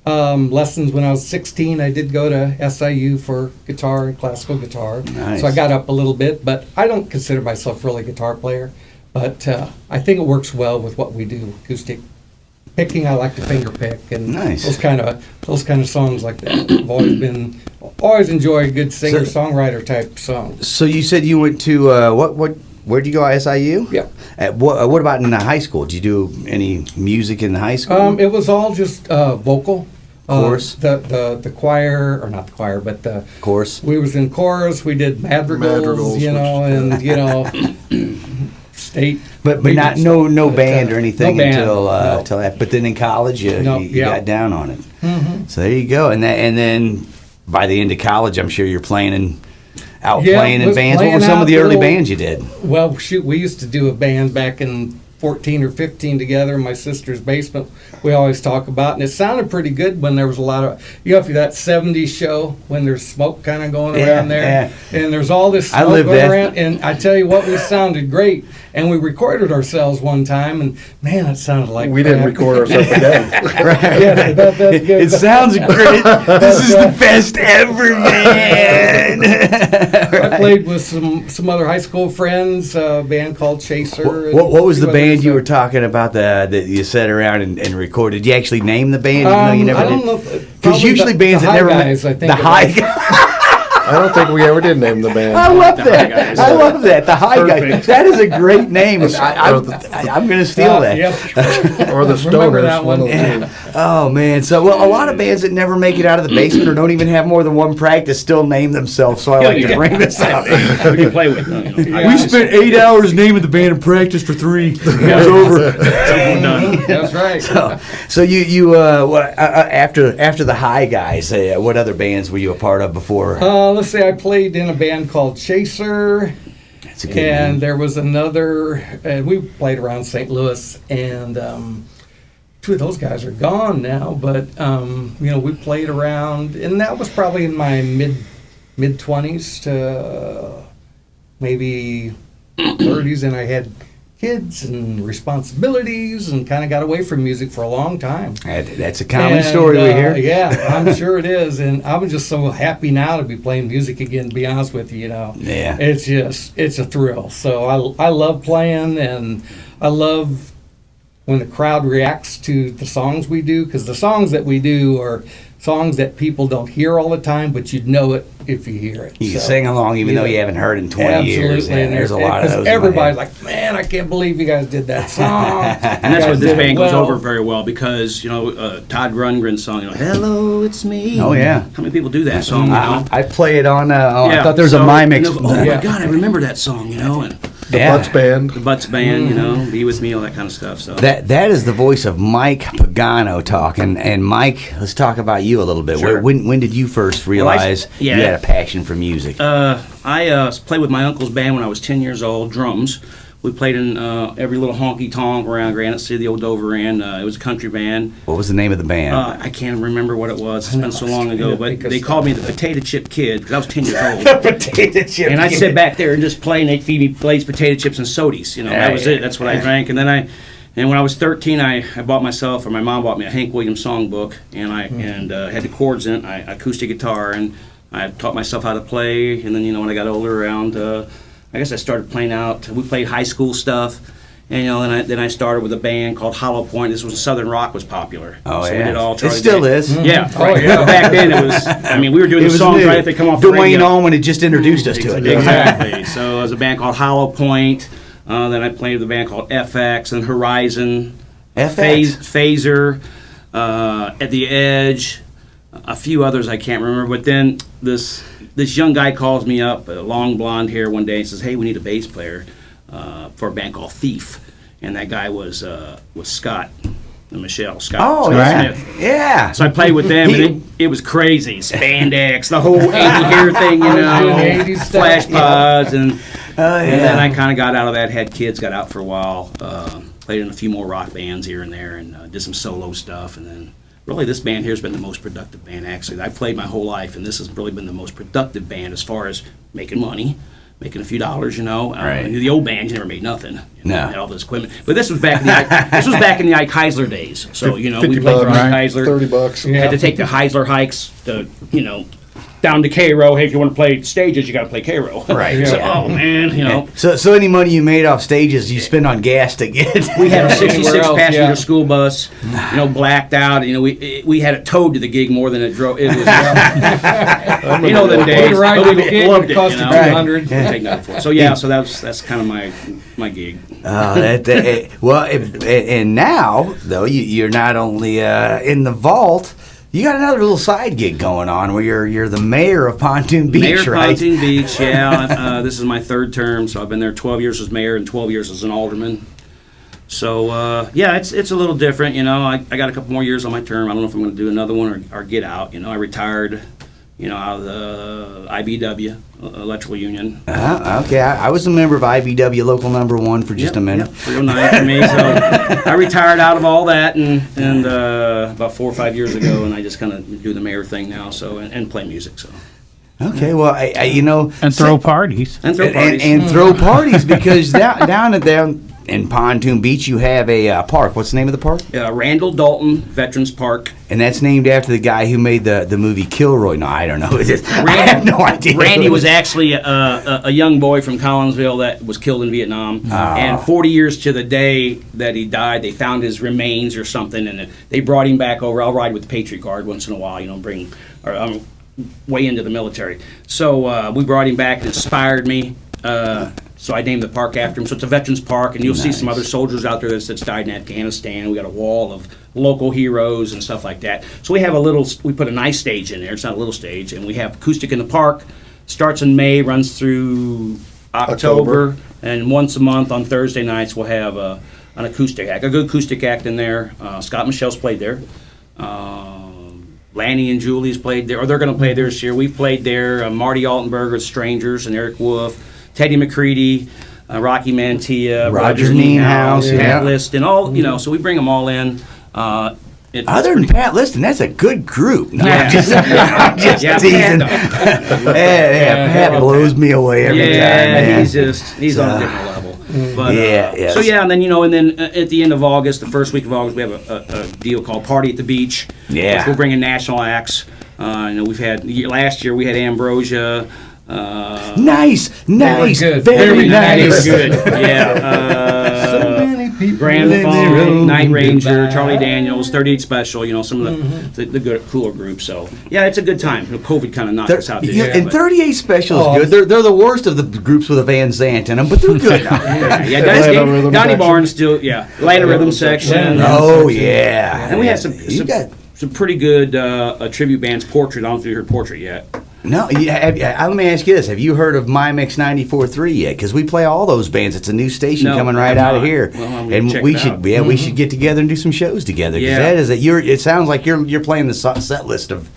[SPEAKER 4] lessons when I was 16. I did go to SIU for guitar and classical guitar.
[SPEAKER 3] Nice.
[SPEAKER 4] So I got up a little bit, but I don't consider myself really a guitar player. But I think it works well with what we do, acoustic picking. I like to finger pick and
[SPEAKER 3] Nice.
[SPEAKER 4] those kind of songs like that. I've always enjoyed good singer songwriter type songs.
[SPEAKER 3] So you said you went to where'd you go? SIU?
[SPEAKER 4] Yeah.
[SPEAKER 3] What about in the high school? Did you do any music in the high school?
[SPEAKER 4] It was all just vocal.
[SPEAKER 3] Chorus?
[SPEAKER 4] The choir, or not the choir, but the
[SPEAKER 3] Chorus.
[SPEAKER 4] We was in chorus. We did madrigals, state.
[SPEAKER 3] But not no band or anything
[SPEAKER 4] no band,
[SPEAKER 3] until
[SPEAKER 4] no.
[SPEAKER 3] that. But then in college, you got down on it.
[SPEAKER 4] Mm-hmm.
[SPEAKER 3] So there you go. And then by the end of college, I'm sure you're playing in bands. What were some of the early bands you did?
[SPEAKER 4] Well, shoot, we used to do a band back in 14 or 15 together in my sister's basement. We always talk about, and it sounded pretty good when there was a lot of, if that 70s show when there's smoke kind of going around there, and there's all this smoke going around, and I tell you what, we sounded great, and we recorded ourselves one time, and man, it sounded like
[SPEAKER 6] we didn't record ourselves again.
[SPEAKER 4] Yeah, that's good.
[SPEAKER 3] It sounds great. This is the best ever, man.
[SPEAKER 4] I played with some other high school friends, a band called Chaser.
[SPEAKER 3] What was the band you were talking about that you sat around and recorded? Did you actually name the band? You never
[SPEAKER 4] I don't
[SPEAKER 3] did?
[SPEAKER 4] know.
[SPEAKER 3] Because usually bands that never
[SPEAKER 4] guys, I think
[SPEAKER 3] the high guys.
[SPEAKER 6] I don't think we ever did name the band.
[SPEAKER 3] I love that. I love that. The High Guys. That is a great name. I'm going to steal that.
[SPEAKER 4] Yep.
[SPEAKER 6] Or the
[SPEAKER 4] Remember that
[SPEAKER 6] Stoners.
[SPEAKER 4] one.
[SPEAKER 6] Of the two.
[SPEAKER 3] Oh, man. So, a lot of bands that never make it out of the basement or don't even have more than one practice still name themselves. So I like to bring this up.
[SPEAKER 5] We can play with them.
[SPEAKER 3] We spent 8 hours naming the band and practiced for 3. It was over.
[SPEAKER 5] Done.
[SPEAKER 4] That's right.
[SPEAKER 3] So you after the High Guys, what other bands were you a part of before?
[SPEAKER 4] Let's say I played in a band called Chaser.
[SPEAKER 3] That's a good
[SPEAKER 4] And
[SPEAKER 3] name.
[SPEAKER 4] there was another, we played around St. Louis, and two of those guys are gone now, but, we played around, and that was probably in my mid-20s to maybe 30s, and I had kids and responsibilities and kind of got away from music for a long time.
[SPEAKER 3] That's a common story we hear.
[SPEAKER 4] Yeah, I'm sure it is, and I'm just so happy now to be playing music again, to be honest with you,
[SPEAKER 3] Yeah.
[SPEAKER 4] It's a thrill. So I love playing, and I love when the crowd reacts to the songs we do, because the songs that we do are songs that people don't hear all the time, but you'd know it if you hear it.
[SPEAKER 3] You can sing along even though you haven't heard it in 20 years.
[SPEAKER 4] Absolutely.
[SPEAKER 3] And there's a lot of those.
[SPEAKER 4] Everybody's like, man, I can't believe you guys did that song.
[SPEAKER 5] And that's what this band goes over very well because, Todd Rundgren's song, Hello, It's Me.
[SPEAKER 3] Oh, yeah.
[SPEAKER 5] How many people do that song,
[SPEAKER 3] I play it on, I thought there was a Mimix.
[SPEAKER 5] Oh, my God, I remember that song, and
[SPEAKER 6] The Butts Band.
[SPEAKER 5] the Butts Band, Be With Me, all that kind of stuff. So
[SPEAKER 3] That is the voice of Mike Pagano talking. And Mike, let's talk about you a little bit.
[SPEAKER 5] Sure.
[SPEAKER 3] When did you first realize you had a passion for music?
[SPEAKER 5] I played with my uncle's band when I was 10 years old, drums. We played in every little honky-tonk around Granite City, the old Dover Inn. It was a country band.
[SPEAKER 3] What was the name of the band?
[SPEAKER 5] I can't remember what it was. It's been so long ago. But they called me the Potato Chip Kid because I was 10 years old.
[SPEAKER 3] Potato Chip
[SPEAKER 5] And I'd sit back there and just play, and they'd feed me Lay's potato chips and sodies. That was it. That's what I drank. And then when I was 13, I bought myself, or my mom bought me a Hank Williams songbook, and I had the chords in it, acoustic guitar, and I taught myself how to play. And then, when I got older, around, I guess I started playing out. We played high school stuff. And then I started with a band called Hollow Point. This was Southern rock was popular.
[SPEAKER 3] Oh,
[SPEAKER 5] so
[SPEAKER 3] yeah.
[SPEAKER 5] we did all
[SPEAKER 3] It
[SPEAKER 5] Charlie
[SPEAKER 3] still
[SPEAKER 5] Day.
[SPEAKER 3] is.
[SPEAKER 5] Yeah.
[SPEAKER 4] Oh, yeah.
[SPEAKER 5] But back then it was, we were doing the songs right after they come off the
[SPEAKER 3] Dwayne
[SPEAKER 5] radio.
[SPEAKER 3] Allman had just introduced us to it.
[SPEAKER 5] Exactly. So it was a band called Hollow Point. Then I played with a band called FX and Horizon.
[SPEAKER 3] FX?
[SPEAKER 5] Phaser. At the Edge. A few others I can't remember. But then this young guy calls me up, long blonde hair, one day and says, "Hey, we need a bass player for a band called Thief." And that guy was Scott. Michelle Scott.
[SPEAKER 3] Oh,
[SPEAKER 5] Scott
[SPEAKER 3] yeah.
[SPEAKER 5] Smith.
[SPEAKER 3] Yeah.
[SPEAKER 5] So I played with them, and it was crazy. Spandex, the whole 80 hair thing,
[SPEAKER 4] doing 80s stuff.
[SPEAKER 5] flash pods, and
[SPEAKER 3] Oh, yeah.
[SPEAKER 5] and then I kind of got out of that. Had kids, got out for a while. Played in a few more rock bands here and there, and did some solo stuff. And then really, this band here has been the most productive band. Actually, I've played my whole life, and this has really been the most productive band as far as making money. Making a few dollars,
[SPEAKER 3] Right.
[SPEAKER 5] The old bands never made nothing.
[SPEAKER 3] No.
[SPEAKER 5] Had all this equipment, but this was back in the Ike Heisler days. So we
[SPEAKER 6] 50
[SPEAKER 5] played for
[SPEAKER 6] bucks,
[SPEAKER 5] Ike Heisler.
[SPEAKER 6] $30.
[SPEAKER 5] Had to take the Heisler hikes to down to Cairo. Hey, if you want to play stages, you got to play Cairo.
[SPEAKER 3] Right.
[SPEAKER 5] So,
[SPEAKER 4] Yeah.
[SPEAKER 5] oh man,
[SPEAKER 3] So any money you made off stages, you spend on gas to get.
[SPEAKER 5] we had a
[SPEAKER 4] Anywhere
[SPEAKER 5] 66
[SPEAKER 4] else,
[SPEAKER 5] passenger
[SPEAKER 4] yeah.
[SPEAKER 5] school bus, blacked out. We had it towed to the gig more than it drove. It was, them days.
[SPEAKER 4] We'd ride to the gig,
[SPEAKER 5] Loved
[SPEAKER 4] it cost you
[SPEAKER 5] Right.
[SPEAKER 4] 200.
[SPEAKER 5] Take nothing for it. So that's kind of my gig.
[SPEAKER 3] And now though you're not only in the vault, you got another little side gig going on where you're the mayor of Pontoon Beach,
[SPEAKER 5] Mayor of
[SPEAKER 3] right?
[SPEAKER 5] Pontoon Beach, yeah. This is my third term, so I've been there 12 years as mayor and 12 years as an alderman. So it's a little different, I got a couple more years on my term. I don't know if I'm going to do another one or get out. I retired, out of the IBW Electrical Union.
[SPEAKER 3] Okay, I was a member of IBW Local Number 1 for just a minute.
[SPEAKER 5] 309 for me. So I retired out of all that and about 4 or 5 years ago, and I just kind of do the mayor thing now. So and play music. So.
[SPEAKER 3] Okay, well,
[SPEAKER 2] And throw parties.
[SPEAKER 5] And throw parties.
[SPEAKER 3] and throw parties because down in Pontoon Beach you have a park. What's the name of the park?
[SPEAKER 5] Randall Dalton Veterans Park.
[SPEAKER 3] And that's named after the guy who made the movie Kilroy. No, I don't know. I have no idea.
[SPEAKER 5] Randy was actually a young boy from Collinsville that was killed in Vietnam. And 40 years to the day that he died, they found his remains or something, and they brought him back over. I'll ride with the Patriot Guard once in a while, bring way into the military. So we brought him back. It inspired me. So I named the park after him. So it's a veterans park, and you'll see some other soldiers out there that's died in Afghanistan. We got a wall of local heroes and stuff like that. So we put a nice stage in there. It's not a little stage, and we have acoustic in the park. Starts in May, runs through October, and once a month on Thursday nights we'll have an acoustic act, a good acoustic act in there. Scott Michelle's played there. Lanny and Julie's played there, or they're going to play there this year. We've played there. Marty Altenberger, Strangers, and Eric Wolf. Teddy McCready, Rocky Mantilla,
[SPEAKER 3] Roger
[SPEAKER 5] Nienhouse,
[SPEAKER 3] Nienhouse,
[SPEAKER 5] Pat
[SPEAKER 3] yeah.
[SPEAKER 5] Liston, all so we bring them all in.
[SPEAKER 3] Other than Pat Liston, that's a good group. No,
[SPEAKER 5] Yeah.
[SPEAKER 3] I'm just
[SPEAKER 5] Yeah,
[SPEAKER 3] teasing.
[SPEAKER 5] Pat,
[SPEAKER 3] Pat blows me away every time. Man.
[SPEAKER 5] he's on a different level. But,
[SPEAKER 3] Yeah.
[SPEAKER 5] So and then at the end of August, the first week of August, we have a deal called Party at the Beach.
[SPEAKER 3] Yeah.
[SPEAKER 5] Which we'll bring in national acts. We've had last year we had Ambrosia.
[SPEAKER 3] Nice,
[SPEAKER 4] good.
[SPEAKER 3] very nice.
[SPEAKER 5] Good. Yeah. Grand Funk, Night Ranger,
[SPEAKER 4] Goodbye.
[SPEAKER 5] Charlie Daniels, 38 Special, you know, some of the good, cooler groups. So, yeah, it's a good time. COVID kind of knocked us out this year.
[SPEAKER 3] And
[SPEAKER 5] but-
[SPEAKER 3] 38 Special is
[SPEAKER 4] Oh.
[SPEAKER 3] good. They're the worst of the groups with a Van Zant in them, but they're good.
[SPEAKER 5] yeah, guys,
[SPEAKER 6] Atlanta Rhythm
[SPEAKER 5] Donnie
[SPEAKER 6] section.
[SPEAKER 5] Barnes still, yeah. Atlanta Rhythm section.
[SPEAKER 3] Oh, yeah.
[SPEAKER 5] And we had some pretty good tribute bands. Portrait. I don't know if you heard Portrait yet.
[SPEAKER 3] No, let me ask you this. Have you heard of My Mix 94.3 yet? Because we play all those bands. It's a new station
[SPEAKER 5] No,
[SPEAKER 3] coming right
[SPEAKER 5] I'm
[SPEAKER 3] out of
[SPEAKER 5] not.
[SPEAKER 3] here.
[SPEAKER 5] Well, I'm gonna
[SPEAKER 3] and
[SPEAKER 5] check
[SPEAKER 3] we
[SPEAKER 5] it
[SPEAKER 3] should,
[SPEAKER 5] out.
[SPEAKER 3] we should get together and do some shows together. Because
[SPEAKER 5] Yeah.
[SPEAKER 3] it sounds like you're playing the set list of,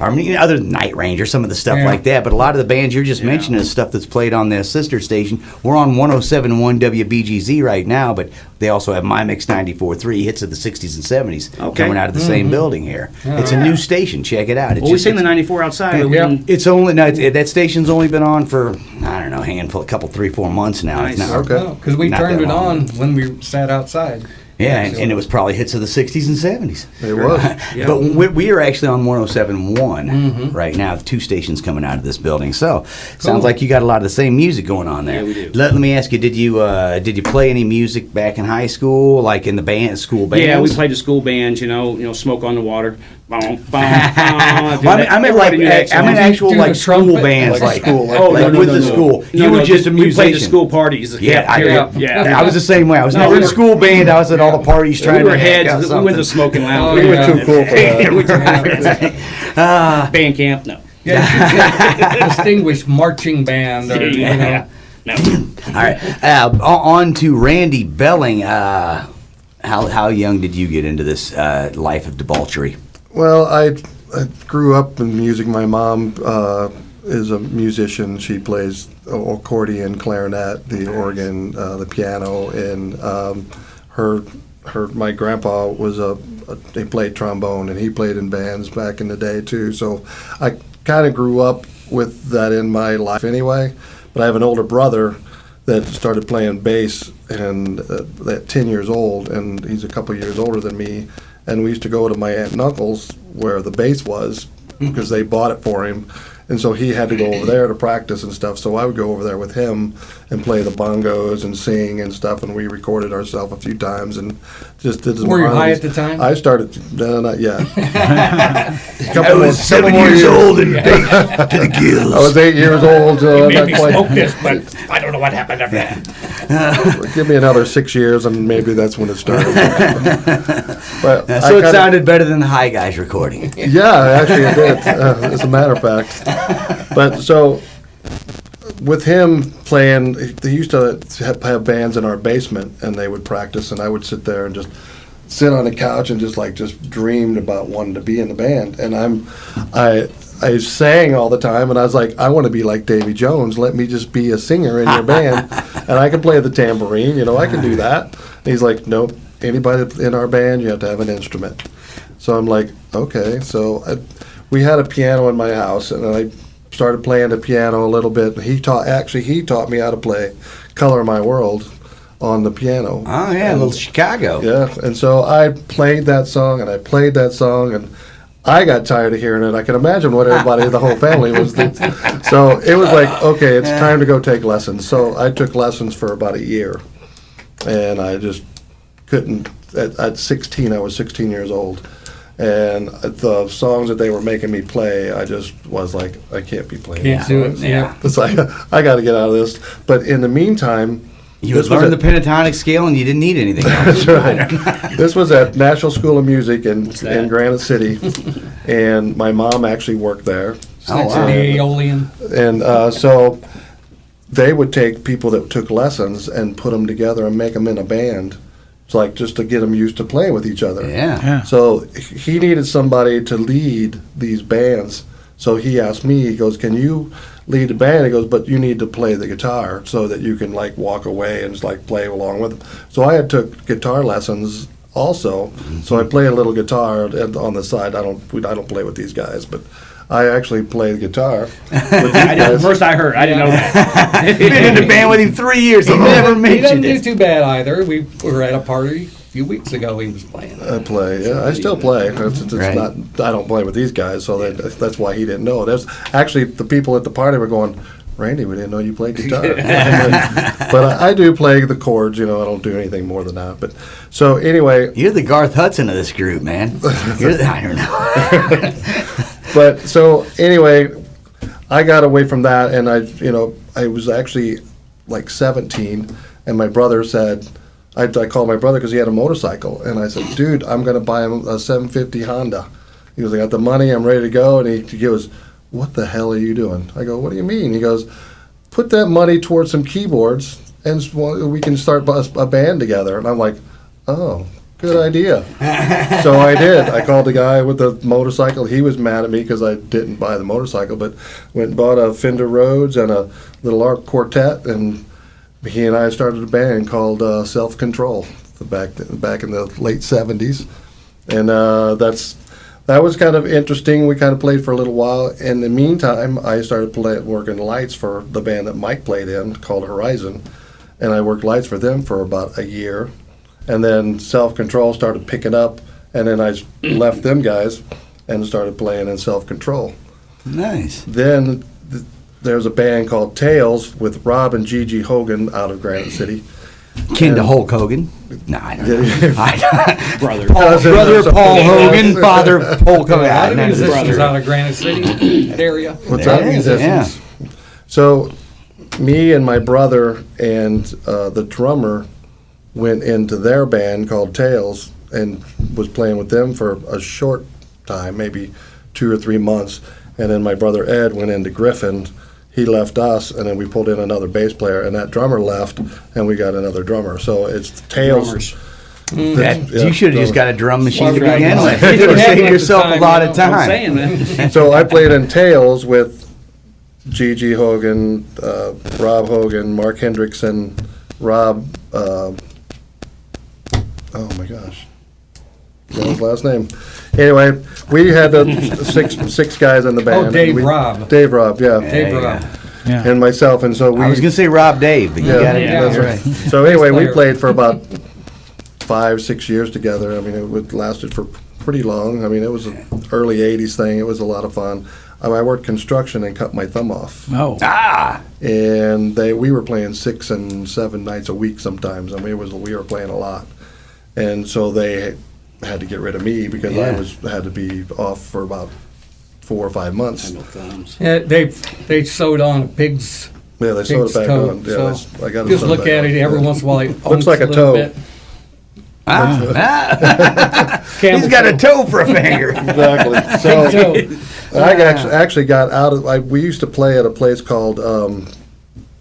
[SPEAKER 3] I mean, other than Night Ranger, some of the stuff
[SPEAKER 4] Yeah.
[SPEAKER 3] like that. But a lot of the bands you're just mentioning is stuff that's played on their sister station. We're on 107.1 WBGZ right now, but they also have My Mix 94.3 hits of the 60s and 70s
[SPEAKER 5] Okay.
[SPEAKER 3] coming out of the same building here. It's a new station. Check it out. It's
[SPEAKER 5] Well, we sing the 94 outside. But we
[SPEAKER 4] Yeah.
[SPEAKER 5] didn't-
[SPEAKER 3] It's only that station's only been on for I don't know, a couple, 3-4 months now. It's
[SPEAKER 5] Nice.
[SPEAKER 3] not-
[SPEAKER 6] Okay.
[SPEAKER 4] Because we
[SPEAKER 3] Not
[SPEAKER 4] turned
[SPEAKER 3] that
[SPEAKER 4] it
[SPEAKER 3] long.
[SPEAKER 4] on when we sat outside.
[SPEAKER 3] Yeah, and it was probably hits of the 60s and 70s.
[SPEAKER 6] It was.
[SPEAKER 5] Yeah.
[SPEAKER 3] But we are actually on 107.1 right now. The 2 stations coming out of this building. So sounds like you got a lot of the same music going on there.
[SPEAKER 5] Yeah, we do.
[SPEAKER 3] Let me ask you: Did you play any music back in high school, like in the school bands?
[SPEAKER 5] Yeah, we played the school bands. You know, Smoke on the Water. Bum, bum, bum.
[SPEAKER 3] I meant like
[SPEAKER 5] Everybody knew that song.
[SPEAKER 3] actual
[SPEAKER 4] Do
[SPEAKER 3] like
[SPEAKER 4] the
[SPEAKER 3] school
[SPEAKER 4] trumpet?
[SPEAKER 3] bands,
[SPEAKER 6] Like
[SPEAKER 3] like
[SPEAKER 6] school, like-
[SPEAKER 5] Oh,
[SPEAKER 3] like
[SPEAKER 5] no,
[SPEAKER 3] with
[SPEAKER 5] no,
[SPEAKER 3] the
[SPEAKER 5] no.
[SPEAKER 3] school.
[SPEAKER 5] No,
[SPEAKER 3] You were
[SPEAKER 5] no,
[SPEAKER 3] just a
[SPEAKER 5] we played the
[SPEAKER 3] musician.
[SPEAKER 5] school parties. The
[SPEAKER 3] Yeah,
[SPEAKER 5] cafeteria. yeah.
[SPEAKER 3] I was the same way. I was never in a school band. I was at all the parties trying
[SPEAKER 5] We were
[SPEAKER 3] to hack out
[SPEAKER 5] heads. We went to
[SPEAKER 3] something.
[SPEAKER 5] smoking lounge.
[SPEAKER 4] Oh,
[SPEAKER 6] We were
[SPEAKER 4] yeah.
[SPEAKER 6] too cool for that.
[SPEAKER 5] Band camp. No.
[SPEAKER 4] Yeah, you should say distinguished marching band. Or, you know.
[SPEAKER 5] Yeah. No.
[SPEAKER 3] All right, on to Randy Belling. How young did you get into this life of debauchery?
[SPEAKER 6] Well, I grew up in music. My mom is a musician. She plays accordion, clarinet, the organ, the piano, and my grandpa was he played trombone, and he played in bands back in the day too. So I kind of grew up with that in my life anyway. But I have an older brother that started playing bass and at 10 years old, and he's a couple years older than me. And we used to go to my aunt and uncle's where the bass was because they bought it for him. And so he had to go over there to practice and stuff. So I would go over there with him and play the bongos and sing and stuff. And we recorded ourselves a few times and just did some
[SPEAKER 4] Were you high
[SPEAKER 6] harmonies.
[SPEAKER 4] at the time?
[SPEAKER 6] I started, no, not yet.
[SPEAKER 3] I was 7 years old and baked to the gills.
[SPEAKER 6] I was 8 years old.
[SPEAKER 5] Made me smoke this, but I don't know what happened after that.
[SPEAKER 6] Give me another 6 years and maybe that's when it started. But
[SPEAKER 3] So
[SPEAKER 6] I
[SPEAKER 3] it
[SPEAKER 6] kinda-
[SPEAKER 3] sounded better than the High Guys recording.
[SPEAKER 6] Yeah, actually it did, as a matter of fact. But so, with him playing, they used to have bands in our basement, and they would practice, and I would sit there and just sit on the couch and just dreamed about wanting to be in the band. And I sang all the time, and I was like, I want to be like Davy Jones. Let me just be a singer in your band, and I can play the tambourine. I can do that. And he's like, nope. Anybody in our band, you have to have an instrument. So I'm like, okay. So we had a piano in my house, and I started playing the piano a little bit. He taught me how to play "Color My World" on the piano.
[SPEAKER 3] Oh yeah, a little Chicago.
[SPEAKER 6] Yeah, and so I played that song, and I played that song, and I got tired of hearing it. I can imagine what everybody, the whole family was thinking. So it was like, okay, it's time to go take lessons. So I took lessons for about a year, and I just couldn't. At 16, I was 16 years old, and the songs that they were making me play, I just was like, I can't be playing.
[SPEAKER 4] Can't
[SPEAKER 6] these
[SPEAKER 4] do it.
[SPEAKER 6] songs.
[SPEAKER 4] Yeah.
[SPEAKER 6] It's like, I got to get out of this. But in the meantime,
[SPEAKER 3] You
[SPEAKER 6] this
[SPEAKER 3] had
[SPEAKER 6] was
[SPEAKER 3] learned
[SPEAKER 6] at-
[SPEAKER 3] the pentatonic scale and you didn't need anything else.
[SPEAKER 6] That's right. This was at National School of Music in Granite City, and my mom actually worked there.
[SPEAKER 3] Oh,
[SPEAKER 4] Next
[SPEAKER 3] wow.
[SPEAKER 4] to the Aeolian.
[SPEAKER 6] And so they would take people that took lessons and put them together and make them in a band. It's like just to get them used to playing with each other.
[SPEAKER 3] Yeah.
[SPEAKER 6] So he needed somebody to lead these bands. So he asked me, he goes, can you lead the band? He goes, but you need to play the guitar so that you can like walk away and just like play along with them. So I had took guitar lessons also. So I play a little guitar on the side. I don't play with these guys, but I actually play the guitar with these guys.
[SPEAKER 5] First I heard. I didn't know that.
[SPEAKER 3] Been in the band with him 3 years. He never
[SPEAKER 4] He doesn't
[SPEAKER 3] mentioned
[SPEAKER 4] do
[SPEAKER 3] it.
[SPEAKER 4] too bad either. We were at a party a few weeks ago. He was playing.
[SPEAKER 6] I play. Yeah, I still play. It's
[SPEAKER 3] Right.
[SPEAKER 6] not. I don't play with these guys, so that's why he didn't know. That's actually the people at the party were going, Randy, we didn't know you played guitar. But I do play the chords, I don't do anything more than that. But so anyway.
[SPEAKER 3] You're the Garth Hudson of this group, man. I don't know.
[SPEAKER 6] But so anyway, I got away from that, and I was actually like 17, and my brother said, I called my brother because he had a motorcycle, and I said, dude, I'm going to buy him a 750 Honda. He goes, I got the money, I'm ready to go, and he goes, what the hell are you doing? I go, what do you mean? He goes, put that money towards some keyboards, and we can start a band together. And I'm like, oh, good idea. So I did. I called the guy with the motorcycle. He was mad at me because I didn't buy the motorcycle, but went and bought a Fender Rhodes and a little ARP Quartet, and he and I started a band called Self Control back in the late 70s. And that was kind of interesting. We kind of played for a little while. In the meantime, I started working lights for the band that Mike played in called Horizon, and I worked lights for them for about a year. And then Self Control started picking up, and then I left them guys and started playing in Self Control.
[SPEAKER 3] Nice.
[SPEAKER 6] Then there's a band called Tails with Rob and Gigi Hogan out of Granite City.
[SPEAKER 3] Kin to Hulk Hogan? No, I don't know.
[SPEAKER 5] Brother.
[SPEAKER 3] Brother Paul Hogan, father Hulk Hogan.
[SPEAKER 4] A lot
[SPEAKER 3] I
[SPEAKER 4] of
[SPEAKER 3] know his
[SPEAKER 4] musicians
[SPEAKER 3] brother.
[SPEAKER 4] out of Granite City, that area.
[SPEAKER 6] What's up, musicians?
[SPEAKER 3] Yeah.
[SPEAKER 6] So me and my brother and the drummer went into their band called Tails and was playing with them for a short time, maybe 2 or 3 months. And then my brother Ed went into Griffin. He left us, and then we pulled in another bass player, and that drummer left, and we got another drummer. So it's Tails.
[SPEAKER 3] You should have just got a drum machine to
[SPEAKER 4] Well,
[SPEAKER 3] begin
[SPEAKER 4] right.
[SPEAKER 3] with. You would have
[SPEAKER 4] Had
[SPEAKER 3] saved
[SPEAKER 4] one at
[SPEAKER 3] yourself
[SPEAKER 4] the
[SPEAKER 3] a
[SPEAKER 4] time,
[SPEAKER 3] lot
[SPEAKER 4] you
[SPEAKER 3] of
[SPEAKER 4] know what
[SPEAKER 3] time.
[SPEAKER 4] I'm saying, man.
[SPEAKER 6] So I played in Tails with Gigi Hogan, Rob Hogan, Mark Hendrickson, Rob, oh my gosh, got his last name. Anyway, we had six guys in the band.
[SPEAKER 4] Oh, Dave Robb.
[SPEAKER 6] Dave Robb, yeah.
[SPEAKER 4] Dave Robb.
[SPEAKER 2] Yeah.
[SPEAKER 6] And myself, and so we.
[SPEAKER 3] I was going to say Rob Dave, but you got it.
[SPEAKER 6] that's
[SPEAKER 3] You're
[SPEAKER 6] right.
[SPEAKER 3] right.
[SPEAKER 6] So anyway, we
[SPEAKER 4] player.
[SPEAKER 6] played for about 5-6 years together. I mean, it lasted for pretty long. I mean, it was an early 80s thing. It was a lot of fun. I worked construction and cut my thumb off.
[SPEAKER 2] Oh.
[SPEAKER 6] And we were playing 6 and 7 nights a week sometimes. I mean, we were playing a lot. And so they had to get rid of me because
[SPEAKER 3] Yeah.
[SPEAKER 6] I had to be off for about 4 or 5 months.
[SPEAKER 4] Yeah, they sewed on a pig's
[SPEAKER 6] Yeah, they sewed it back
[SPEAKER 4] toe,
[SPEAKER 6] on. Yeah,
[SPEAKER 4] so
[SPEAKER 6] I got it
[SPEAKER 4] just
[SPEAKER 6] sewed
[SPEAKER 4] look
[SPEAKER 6] back
[SPEAKER 4] at
[SPEAKER 6] on.
[SPEAKER 4] it every once in a while. It
[SPEAKER 6] Looks like a
[SPEAKER 4] little
[SPEAKER 6] toe.
[SPEAKER 4] bit.
[SPEAKER 3] He's
[SPEAKER 4] Camel
[SPEAKER 3] got a toe for a finger.
[SPEAKER 6] Exactly. So
[SPEAKER 4] toe.
[SPEAKER 6] I actually got out of. We used to play at a place called.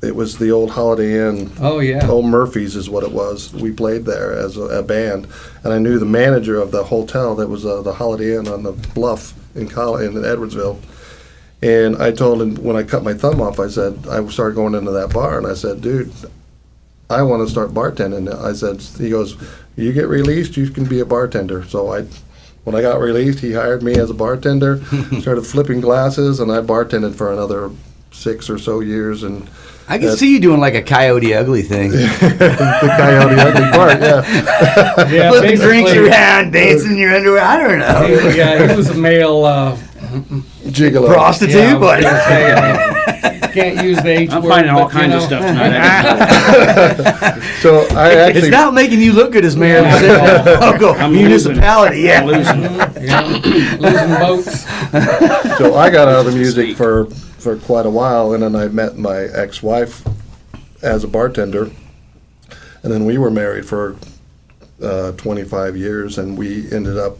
[SPEAKER 6] It was the old Holiday Inn.
[SPEAKER 4] Oh yeah.
[SPEAKER 6] Old Murphy's is what it was. We played there as a band, and I knew the manager of the hotel that was the Holiday Inn on the Bluff in Edwardsville. And I told him when I cut my thumb off, I started going into that bar, and I said, dude, I want to start bartending. I said, he goes, you get released, you can be a bartender. So when I got released, he hired me as a bartender, started flipping glasses, and I bartended for another 6 or so years. And
[SPEAKER 3] I can see you doing like a Coyote Ugly thing.
[SPEAKER 6] the Coyote Ugly part, yeah.
[SPEAKER 4] Yeah,
[SPEAKER 3] Flipping drinks
[SPEAKER 4] basically,
[SPEAKER 3] around, dancing in your underwear. I don't know.
[SPEAKER 4] Yeah, he was a male
[SPEAKER 6] Gigolo.
[SPEAKER 3] Prostitute,
[SPEAKER 4] yeah, I was
[SPEAKER 3] but
[SPEAKER 4] gonna say, can't use the H
[SPEAKER 5] I'm
[SPEAKER 4] word.
[SPEAKER 5] finding all
[SPEAKER 4] but, you
[SPEAKER 5] kinds of
[SPEAKER 4] know.
[SPEAKER 5] stuff tonight.
[SPEAKER 6] So I
[SPEAKER 3] it's
[SPEAKER 6] actually,
[SPEAKER 3] not making you look good as mayor of the local
[SPEAKER 5] I'm
[SPEAKER 3] municipality.
[SPEAKER 5] I'm
[SPEAKER 3] Yeah.
[SPEAKER 5] losing.
[SPEAKER 4] Yeah, losing votes.
[SPEAKER 6] so I got out of the music for quite a while, and then I met my ex-wife as a bartender, and then we were married for 25 years, and we ended up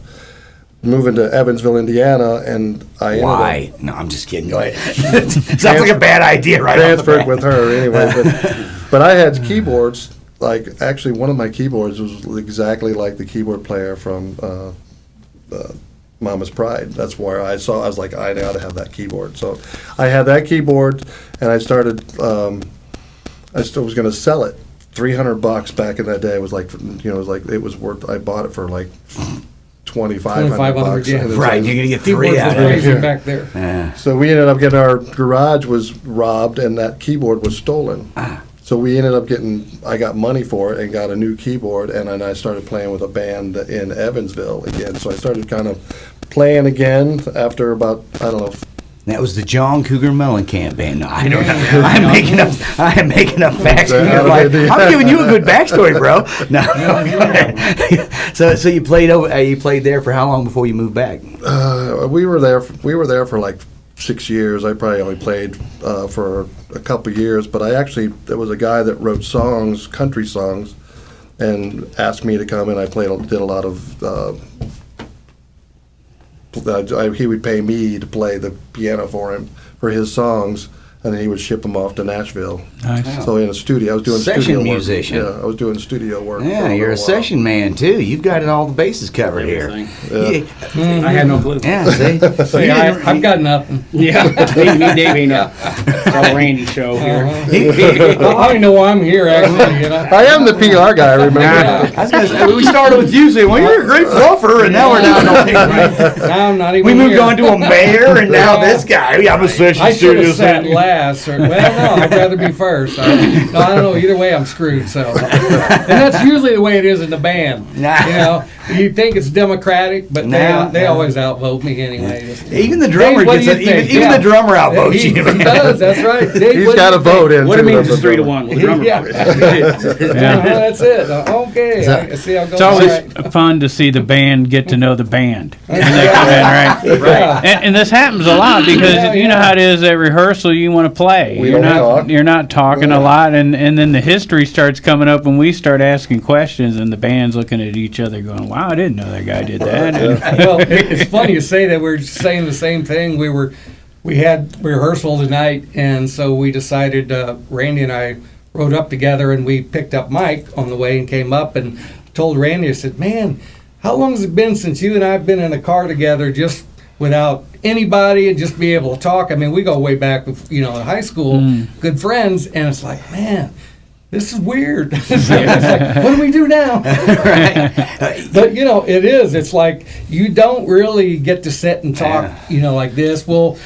[SPEAKER 6] moving to Evansville, Indiana, and I ended up
[SPEAKER 3] Why? No, I'm just kidding. Go ahead. Sounds like a bad idea, right? off the
[SPEAKER 6] transferred
[SPEAKER 3] bat.
[SPEAKER 6] with her anyway. But I had keyboards. Like actually, one of my keyboards was exactly like the keyboard player from Mama's Pride. That's where I was like, I got to have that keyboard. So I had that keyboard, and I started. I still was going to sell it. $300 back in that day was like, it was worth. I bought it for like $2,500.
[SPEAKER 4] yeah.
[SPEAKER 6] And it's
[SPEAKER 3] Right,
[SPEAKER 6] like-
[SPEAKER 3] you're gonna get
[SPEAKER 4] Keyboards
[SPEAKER 3] 3
[SPEAKER 4] was
[SPEAKER 3] out of it.
[SPEAKER 4] crazy
[SPEAKER 6] Yeah.
[SPEAKER 4] back there.
[SPEAKER 3] Yeah.
[SPEAKER 6] So we ended up getting our garage was robbed, and that keyboard was stolen. So we ended up I got money for it and got a new keyboard, and then I started playing with a band in Evansville again. So I started kind of playing again after about, I don't know,
[SPEAKER 3] That was the John Cougar Mellencamp band. No, I don't know. I am making up facts. I'm giving you a good backstory, bro. No. So you played there for how long before you moved back?
[SPEAKER 6] We were there for like 6 years. I probably only played for a couple years, but there was a guy that wrote songs, country songs, and asked me to come in. Did a lot of. He would pay me to play the piano for him for his songs, and then he would ship them off to Nashville.
[SPEAKER 2] Nice.
[SPEAKER 6] So in a studio, I was doing
[SPEAKER 3] Session
[SPEAKER 6] studio
[SPEAKER 3] musician.
[SPEAKER 6] work. Yeah, I was doing studio work.
[SPEAKER 3] Yeah,
[SPEAKER 6] for a
[SPEAKER 3] you're a
[SPEAKER 6] little
[SPEAKER 3] session man too. You've got all the bases covered here.
[SPEAKER 5] Everything.
[SPEAKER 3] Yeah.
[SPEAKER 5] I had no clue.
[SPEAKER 3] Yeah, see?
[SPEAKER 4] See, I've got nothing.
[SPEAKER 5] Yeah, me, Dave ain't a Randy show here.
[SPEAKER 4] I don't even know why I'm here, actually.
[SPEAKER 6] I am the PR guy, remember?
[SPEAKER 3] I was gonna say, we started with you saying, well, you're a great fluffer, and now we're down to
[SPEAKER 4] Now I'm not even
[SPEAKER 3] we moved
[SPEAKER 4] here.
[SPEAKER 3] on to a mayor, and now this guy. I'm a session
[SPEAKER 4] I should
[SPEAKER 3] studio
[SPEAKER 4] have sat
[SPEAKER 3] singer.
[SPEAKER 4] last. Well, no, I'd rather be first. I don't know. Either way, I'm screwed. So, and that's usually the way it is in the band.
[SPEAKER 3] Nah.
[SPEAKER 4] You think it's democratic, but they always outvote me anyway.
[SPEAKER 3] Even the drummer
[SPEAKER 4] Dave, what
[SPEAKER 3] gets
[SPEAKER 4] do
[SPEAKER 3] it.
[SPEAKER 4] you think?
[SPEAKER 3] Even the drummer outvotes
[SPEAKER 4] He
[SPEAKER 3] you.
[SPEAKER 4] does. That's right. Dave,
[SPEAKER 6] He's
[SPEAKER 4] what do
[SPEAKER 6] got a
[SPEAKER 4] you think?
[SPEAKER 6] vote in.
[SPEAKER 5] What it
[SPEAKER 6] too,
[SPEAKER 5] means
[SPEAKER 6] of
[SPEAKER 5] is
[SPEAKER 6] the
[SPEAKER 5] 3-1.
[SPEAKER 6] drummer.
[SPEAKER 5] Well, the drummer.
[SPEAKER 4] Yeah, that's it. Okay. I see how it goes.
[SPEAKER 2] It's always
[SPEAKER 4] Right.
[SPEAKER 2] fun to see the band get to know the band when they come in, right?
[SPEAKER 4] Yeah.
[SPEAKER 2] And this happens a lot because
[SPEAKER 4] Yeah,
[SPEAKER 2] you know how it is at rehearsal. You want to play.
[SPEAKER 6] We
[SPEAKER 2] You're
[SPEAKER 6] don't
[SPEAKER 2] not.
[SPEAKER 6] talk.
[SPEAKER 2] You're not talking a lot, and then the history starts coming up when we start asking questions, and the band's looking at each other, going, "Wow, I didn't know that guy did that." And-
[SPEAKER 4] Well, it's funny you say that. We're saying the same thing. We had rehearsal tonight, and so we decided. Randy and I rode up together, and we picked up Mike on the way and came up and told Randy. I said, "Man, how long has it been since you and I have been in a car together, just without anybody, and just be able to talk? I mean, we go way back, in high school, good friends, and it's like, man." This is weird. It's like, what do we do now? But it is. It's like you don't really get to sit and talk, like this. Well,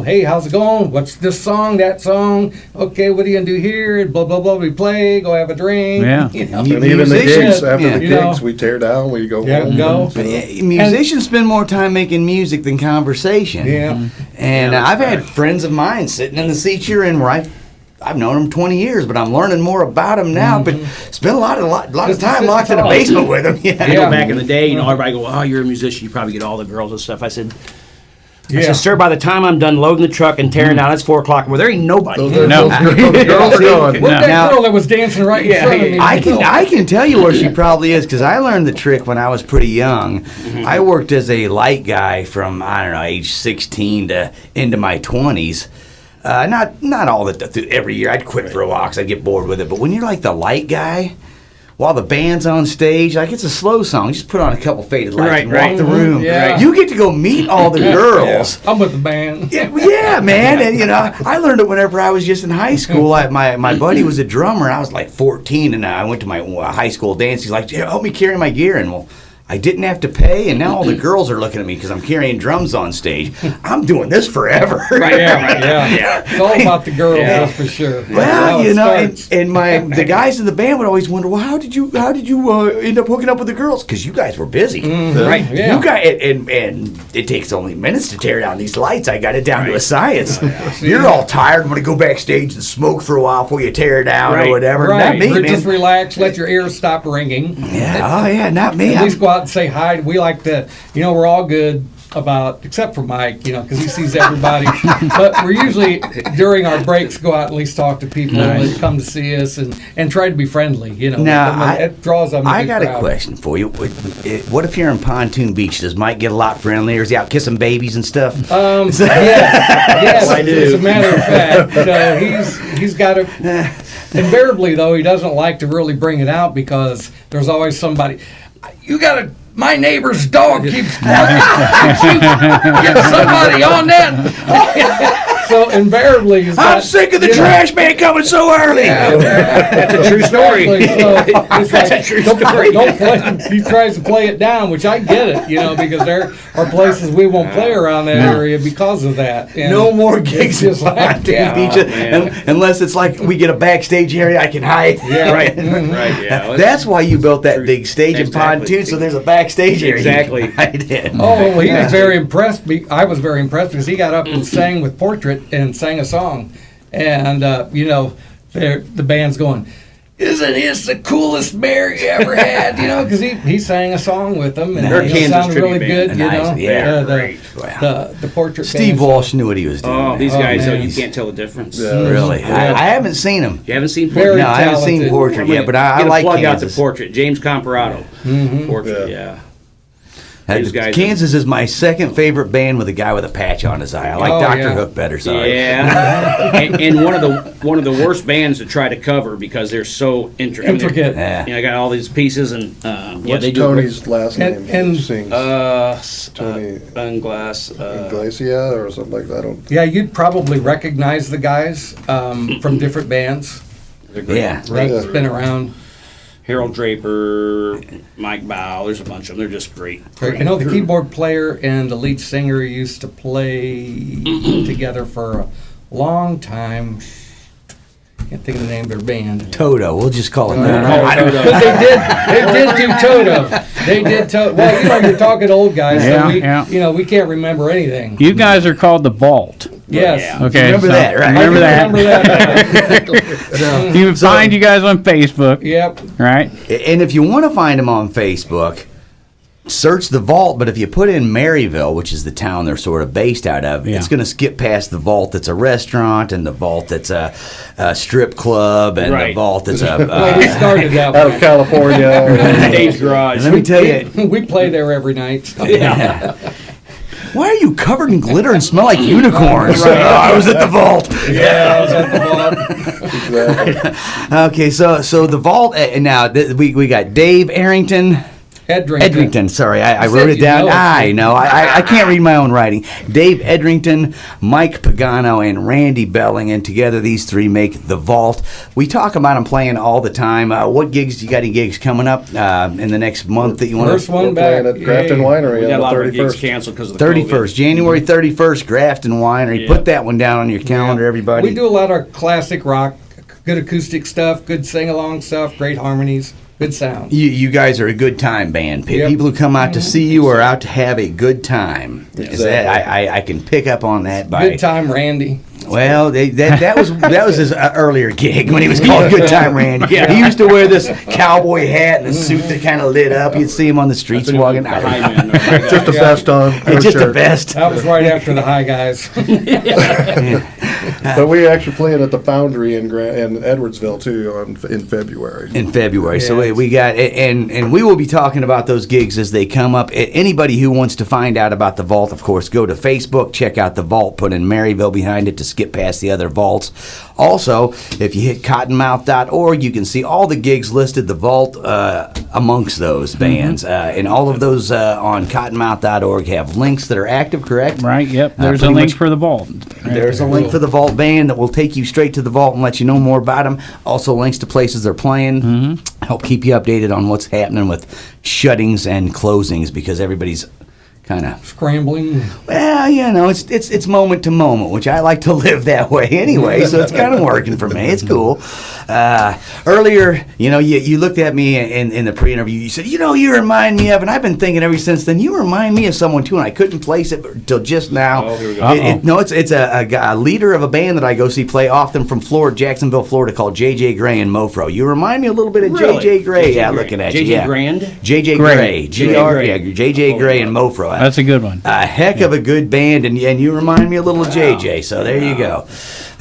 [SPEAKER 4] hey, how's it going? What's this song? That song? Okay, what are you gonna do here? Blah blah blah. We play. Go have a drink.
[SPEAKER 2] Yeah.
[SPEAKER 6] And even the
[SPEAKER 3] Musicians,
[SPEAKER 6] gigs, after
[SPEAKER 3] yeah.
[SPEAKER 6] the gigs, we tear down, we go home.
[SPEAKER 4] Go.
[SPEAKER 3] But, musicians spend more time making music than conversation.
[SPEAKER 4] Yeah.
[SPEAKER 3] And I've had friends of mine sitting in the seat you're in where I've known them 20 years, but I'm learning more about them now. But spent a lot of
[SPEAKER 4] Just
[SPEAKER 3] time
[SPEAKER 4] sit
[SPEAKER 3] locked in
[SPEAKER 4] and
[SPEAKER 3] a
[SPEAKER 4] talk.
[SPEAKER 3] basement with them. Yeah.
[SPEAKER 5] I know back in the day, everybody go, "Oh, you're a musician. You probably get all the girls and stuff." I said,
[SPEAKER 4] Yeah.
[SPEAKER 5] "Sir, by the time I'm done loading the truck and tearing down, it's 4:00. Well, there ain't nobody."
[SPEAKER 6] Those
[SPEAKER 2] No.
[SPEAKER 6] girls are going.
[SPEAKER 4] Where's that
[SPEAKER 3] Now-
[SPEAKER 4] girl that was dancing right in front of me?
[SPEAKER 3] I can tell you where she probably is because I learned the trick when I was pretty young. I worked as a light guy from age 16 to into my 20s. Not all every year. I'd quit for a while because I'd get bored with it. But when you're like the light guy, while the band's on stage, like it's a slow song, just put on a couple faded lights and walk the room.
[SPEAKER 4] Yeah.
[SPEAKER 3] You get to go meet all the girls.
[SPEAKER 4] I'm with the band.
[SPEAKER 3] Yeah, man, and I learned it whenever I was just in high school. My buddy was a drummer. And I was like 14, and I went to my high school dance. He's like, "Help me carry my gear," and I didn't have to pay, and now all the girls are looking at me because I'm carrying drums on stage. I'm doing this forever.
[SPEAKER 4] Yeah. It's all about the girls, that's for sure. That's how
[SPEAKER 3] Well,
[SPEAKER 4] it starts.
[SPEAKER 3] and the guys in the band would always wonder, well, how did you end up hooking up with the girls? Because you guys were busy, right?
[SPEAKER 4] Yeah.
[SPEAKER 3] You guys, and it takes only minutes to tear down these lights. I got it down to a science. You're all tired, want to go backstage and smoke for a while before you tear it down or whatever.
[SPEAKER 4] Right.
[SPEAKER 3] Not me, man.
[SPEAKER 4] Just relax, let your ears stop ringing.
[SPEAKER 3] Yeah, not me.
[SPEAKER 4] At least go out and say hi. We like to, we're all good about, except for Mike, because he sees everybody. But we're usually, during our breaks, go out and at least talk to people that come to see us and try to be friendly,
[SPEAKER 3] Now,
[SPEAKER 4] it draws them.
[SPEAKER 3] I got a question for you. What if you're in Pontoon Beach? Does Mike get a lot friendlier? Is he out kissing babies and stuff?
[SPEAKER 4] Yes,
[SPEAKER 5] I do.
[SPEAKER 4] as a matter of fact, he's got a. Invariably, though, he doesn't like to really bring it out because there's always somebody. My neighbor's dog keeps barking. Get somebody on that. So invariably, he's
[SPEAKER 5] I'm
[SPEAKER 4] got,
[SPEAKER 5] sick of the
[SPEAKER 4] you know,
[SPEAKER 5] trash man coming so early. That's a true story.
[SPEAKER 4] Exactly. So it's
[SPEAKER 5] That's
[SPEAKER 4] like,
[SPEAKER 5] a true
[SPEAKER 4] don't
[SPEAKER 5] story.
[SPEAKER 4] play. He tries to play it down, which I get it, because there are places we won't play around that area because of that. And
[SPEAKER 3] No more gigs in
[SPEAKER 4] just like
[SPEAKER 3] Pontoon
[SPEAKER 4] that.
[SPEAKER 3] Beach,
[SPEAKER 5] man.
[SPEAKER 3] unless it's like we get a backstage area I can hide.
[SPEAKER 4] Yeah.
[SPEAKER 5] Right, right, yeah.
[SPEAKER 3] That's why you built that big stage in
[SPEAKER 5] Exactly.
[SPEAKER 3] Pontoon, so there's a backstage area.
[SPEAKER 5] Exactly.
[SPEAKER 3] you can hide in.
[SPEAKER 4] Oh, well, he was very impressed. I was very impressed because he got up and sang with Portrait and sang a song. And, the band's going, isn't this the coolest bear you ever had? Because he sang a song with them. And
[SPEAKER 5] They're
[SPEAKER 4] it
[SPEAKER 5] Kansas
[SPEAKER 4] sounded
[SPEAKER 5] tribute
[SPEAKER 4] really
[SPEAKER 5] band.
[SPEAKER 4] good,
[SPEAKER 3] Nice. Yeah,
[SPEAKER 5] great.
[SPEAKER 4] The Portrait
[SPEAKER 3] Steve
[SPEAKER 4] band.
[SPEAKER 3] Walsh knew what he was doing.
[SPEAKER 5] Oh, these
[SPEAKER 4] Oh,
[SPEAKER 5] guys,
[SPEAKER 4] man.
[SPEAKER 5] you can't tell the difference.
[SPEAKER 3] Really?
[SPEAKER 4] Yeah.
[SPEAKER 3] I haven't seen him.
[SPEAKER 5] You haven't seen
[SPEAKER 4] Very
[SPEAKER 5] Portrait?
[SPEAKER 3] No, I haven't seen
[SPEAKER 4] talented.
[SPEAKER 3] Portrait yet, but I
[SPEAKER 5] Get a
[SPEAKER 3] like
[SPEAKER 5] plug out
[SPEAKER 3] Kansas.
[SPEAKER 5] to Portrait. James Comparato. Portrait, yeah. These guys
[SPEAKER 3] Kansas is my second favorite band with a guy with a patch on his eye. I like
[SPEAKER 4] Oh,
[SPEAKER 3] Dr.
[SPEAKER 4] yeah.
[SPEAKER 3] Hook better. Sorry.
[SPEAKER 5] Yeah, and one of the worst bands to try to cover because they're so intricate.
[SPEAKER 4] Intricate.
[SPEAKER 3] Yeah.
[SPEAKER 5] I got all these pieces and
[SPEAKER 6] What's
[SPEAKER 5] they do
[SPEAKER 6] Tony's last name?
[SPEAKER 4] And-
[SPEAKER 6] Who sings? Tony
[SPEAKER 5] Unglass.
[SPEAKER 6] Glacia or something like that. I don't.
[SPEAKER 4] Yeah, you'd probably recognize the guys from different bands.
[SPEAKER 3] Yeah.
[SPEAKER 4] That's been around.
[SPEAKER 5] Harold Draper, Mike Bow. There's a bunch of them. They're just great.
[SPEAKER 4] I know the keyboard player and the lead singer used to play together for a long time. Can't think of the name of their band.
[SPEAKER 3] Toto. We'll just call it
[SPEAKER 4] But
[SPEAKER 3] that.
[SPEAKER 4] they did do Toto. They did Toto. Well, you're talking old guys,
[SPEAKER 2] Yeah,
[SPEAKER 4] so
[SPEAKER 2] yeah.
[SPEAKER 4] we can't remember anything.
[SPEAKER 2] You guys are called the Vault.
[SPEAKER 4] Yes.
[SPEAKER 5] Yeah.
[SPEAKER 2] Okay.
[SPEAKER 3] Remember
[SPEAKER 2] so
[SPEAKER 3] that, right?
[SPEAKER 2] Remember that.
[SPEAKER 4] Remember that.
[SPEAKER 2] You can find you guys on Facebook,
[SPEAKER 4] Yep.
[SPEAKER 2] right?
[SPEAKER 3] And if you want to find them on Facebook, search the Vault. But if you put in Maryville, which is the town they're sort of based out of,
[SPEAKER 2] Yeah.
[SPEAKER 3] it's going to skip past the Vault that's a restaurant, and the Vault that's a strip club, and the
[SPEAKER 5] Right.
[SPEAKER 3] Vault that's a.
[SPEAKER 4] Well, we started that
[SPEAKER 6] Out of
[SPEAKER 4] way.
[SPEAKER 6] California.
[SPEAKER 5] Dave's Garage.
[SPEAKER 3] Let me tell you.
[SPEAKER 4] We play there every night.
[SPEAKER 3] Why are you covered in glitter and smell like unicorns? Oh, I was at the Vault.
[SPEAKER 4] Yeah, I was at the bar.
[SPEAKER 6] Exactly.
[SPEAKER 3] Okay, so the Vault. Now we got Dave Edrington. Edrington, sorry, I
[SPEAKER 4] You
[SPEAKER 3] wrote
[SPEAKER 4] said
[SPEAKER 3] it
[SPEAKER 4] you
[SPEAKER 3] down.
[SPEAKER 4] know it.
[SPEAKER 3] I know, I can't read my own writing. Dave Edrington, Mike Pagano, and Randy Belling, and together these three make the Vault. We talk about them playing all the time. What gigs, you got any gigs coming up in the next month that you want
[SPEAKER 4] First
[SPEAKER 3] to?
[SPEAKER 4] one
[SPEAKER 6] We're
[SPEAKER 4] back.
[SPEAKER 6] playing at Grafton
[SPEAKER 4] Yay.
[SPEAKER 6] Winery
[SPEAKER 5] We got a
[SPEAKER 6] on
[SPEAKER 5] lot
[SPEAKER 6] the
[SPEAKER 5] of our gigs
[SPEAKER 6] 31st.
[SPEAKER 5] canceled because of the
[SPEAKER 3] 31st, January 31st, Grafton Winery.
[SPEAKER 5] Yeah.
[SPEAKER 3] Put that one down on your calendar, everybody.
[SPEAKER 4] We do a lot of classic rock, good acoustic stuff, good sing-along stuff, great harmonies, good sound.
[SPEAKER 3] You guys are a good time band.
[SPEAKER 4] Yep.
[SPEAKER 3] People who come out to see you are out to have a good time. Is that, I can pick up on that by.
[SPEAKER 4] Good time, Randy.
[SPEAKER 3] Well, that was his earlier gig when he was called Good Time Randy.
[SPEAKER 5] Yeah.
[SPEAKER 3] He used to wear this cowboy hat and a suit that kind of lit up. You'd see him on the streets walking.
[SPEAKER 6] Just the best on. no
[SPEAKER 3] It's just the
[SPEAKER 6] shirt.
[SPEAKER 3] best.
[SPEAKER 4] That was right after the High Guys.
[SPEAKER 6] But we actually playing at the Foundry in Edwardsville too in February.
[SPEAKER 3] In February, so
[SPEAKER 4] Yes.
[SPEAKER 3] we got and we will be talking about those gigs as they come up. Anybody who wants to find out about the Vault, of course, go to Facebook, check out the Vault, put in Maryville behind it to skip past the other vaults. Also, if you hit cottonmouth.org, you can see all the gigs listed. The Vault amongst those bands, and all of those on cottonmouth.org have links that are active. Correct?
[SPEAKER 2] Right. Yep. There's a
[SPEAKER 3] pretty
[SPEAKER 2] link
[SPEAKER 3] much-
[SPEAKER 2] for the Vault. Right
[SPEAKER 3] There's
[SPEAKER 2] there.
[SPEAKER 3] a link for the Vault band that will take you straight to the Vault and let you know more about them. Also, links to places they're playing. Help keep you updated on what's happening with shuttings and closings because everybody's kind of
[SPEAKER 4] Scrambling.
[SPEAKER 3] well, it's moment to moment, which I like to live that way anyway. So it's kind of working for me. It's cool. Earlier, you looked at me in the pre-interview. You said, you remind me of, and I've been thinking ever since then. You remind me of someone too, and I couldn't place it until just now.
[SPEAKER 5] Oh, here we go.
[SPEAKER 3] It's a leader of a band that I go see play often from Florida, Jacksonville, Florida, called J.J. Gray and Mofro. You remind me a little bit of
[SPEAKER 5] Really?
[SPEAKER 3] J.J. Gray.
[SPEAKER 5] J.J.
[SPEAKER 3] Yeah,
[SPEAKER 5] Gray.
[SPEAKER 3] looking at
[SPEAKER 5] J.J.
[SPEAKER 3] you. Yeah.
[SPEAKER 5] Grand?
[SPEAKER 3] J.J.
[SPEAKER 2] Gray.
[SPEAKER 3] Gray. J.J. Gray and Mofro.
[SPEAKER 2] That's a good one.
[SPEAKER 3] A heck of a good band, and you remind me a little of JJ. So there you go.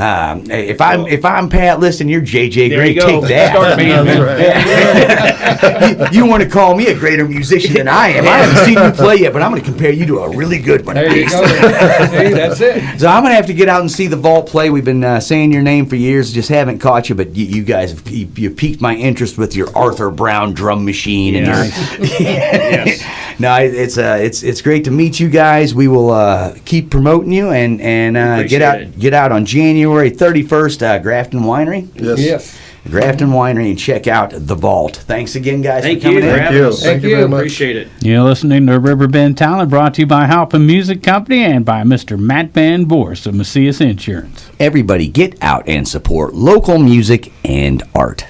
[SPEAKER 3] If I'm Pat List and you're JJ
[SPEAKER 5] There
[SPEAKER 3] Gray,
[SPEAKER 5] you go.
[SPEAKER 3] take that.
[SPEAKER 5] Start me.
[SPEAKER 3] you want to call me a greater musician than I am? I haven't seen you play yet, but I'm going to compare you to a really good one.
[SPEAKER 4] There you go. See, that's it.
[SPEAKER 3] So I'm going to have to get out and see the Vault play. We've been saying your name for years, just haven't caught you, but you guys, you piqued my interest with your Arthur Brown drum machine and
[SPEAKER 5] Yes.
[SPEAKER 3] your No, it's great to meet you guys. We will keep promoting you and get out on January 31st. Grafton Winery.
[SPEAKER 4] Yes.
[SPEAKER 3] Grafton Winery, and check out the Vault. Thanks again, guys.
[SPEAKER 5] Thank
[SPEAKER 3] for coming
[SPEAKER 5] you for
[SPEAKER 3] in.
[SPEAKER 5] having us.
[SPEAKER 6] Thank you very much.
[SPEAKER 5] Appreciate it.
[SPEAKER 2] You're listening to Riverbend Talent, brought to you by Halpin Music Company and by Mr. Matt Van Voorhis of Macias Insurance.
[SPEAKER 3] Everybody, get out and support local music and art.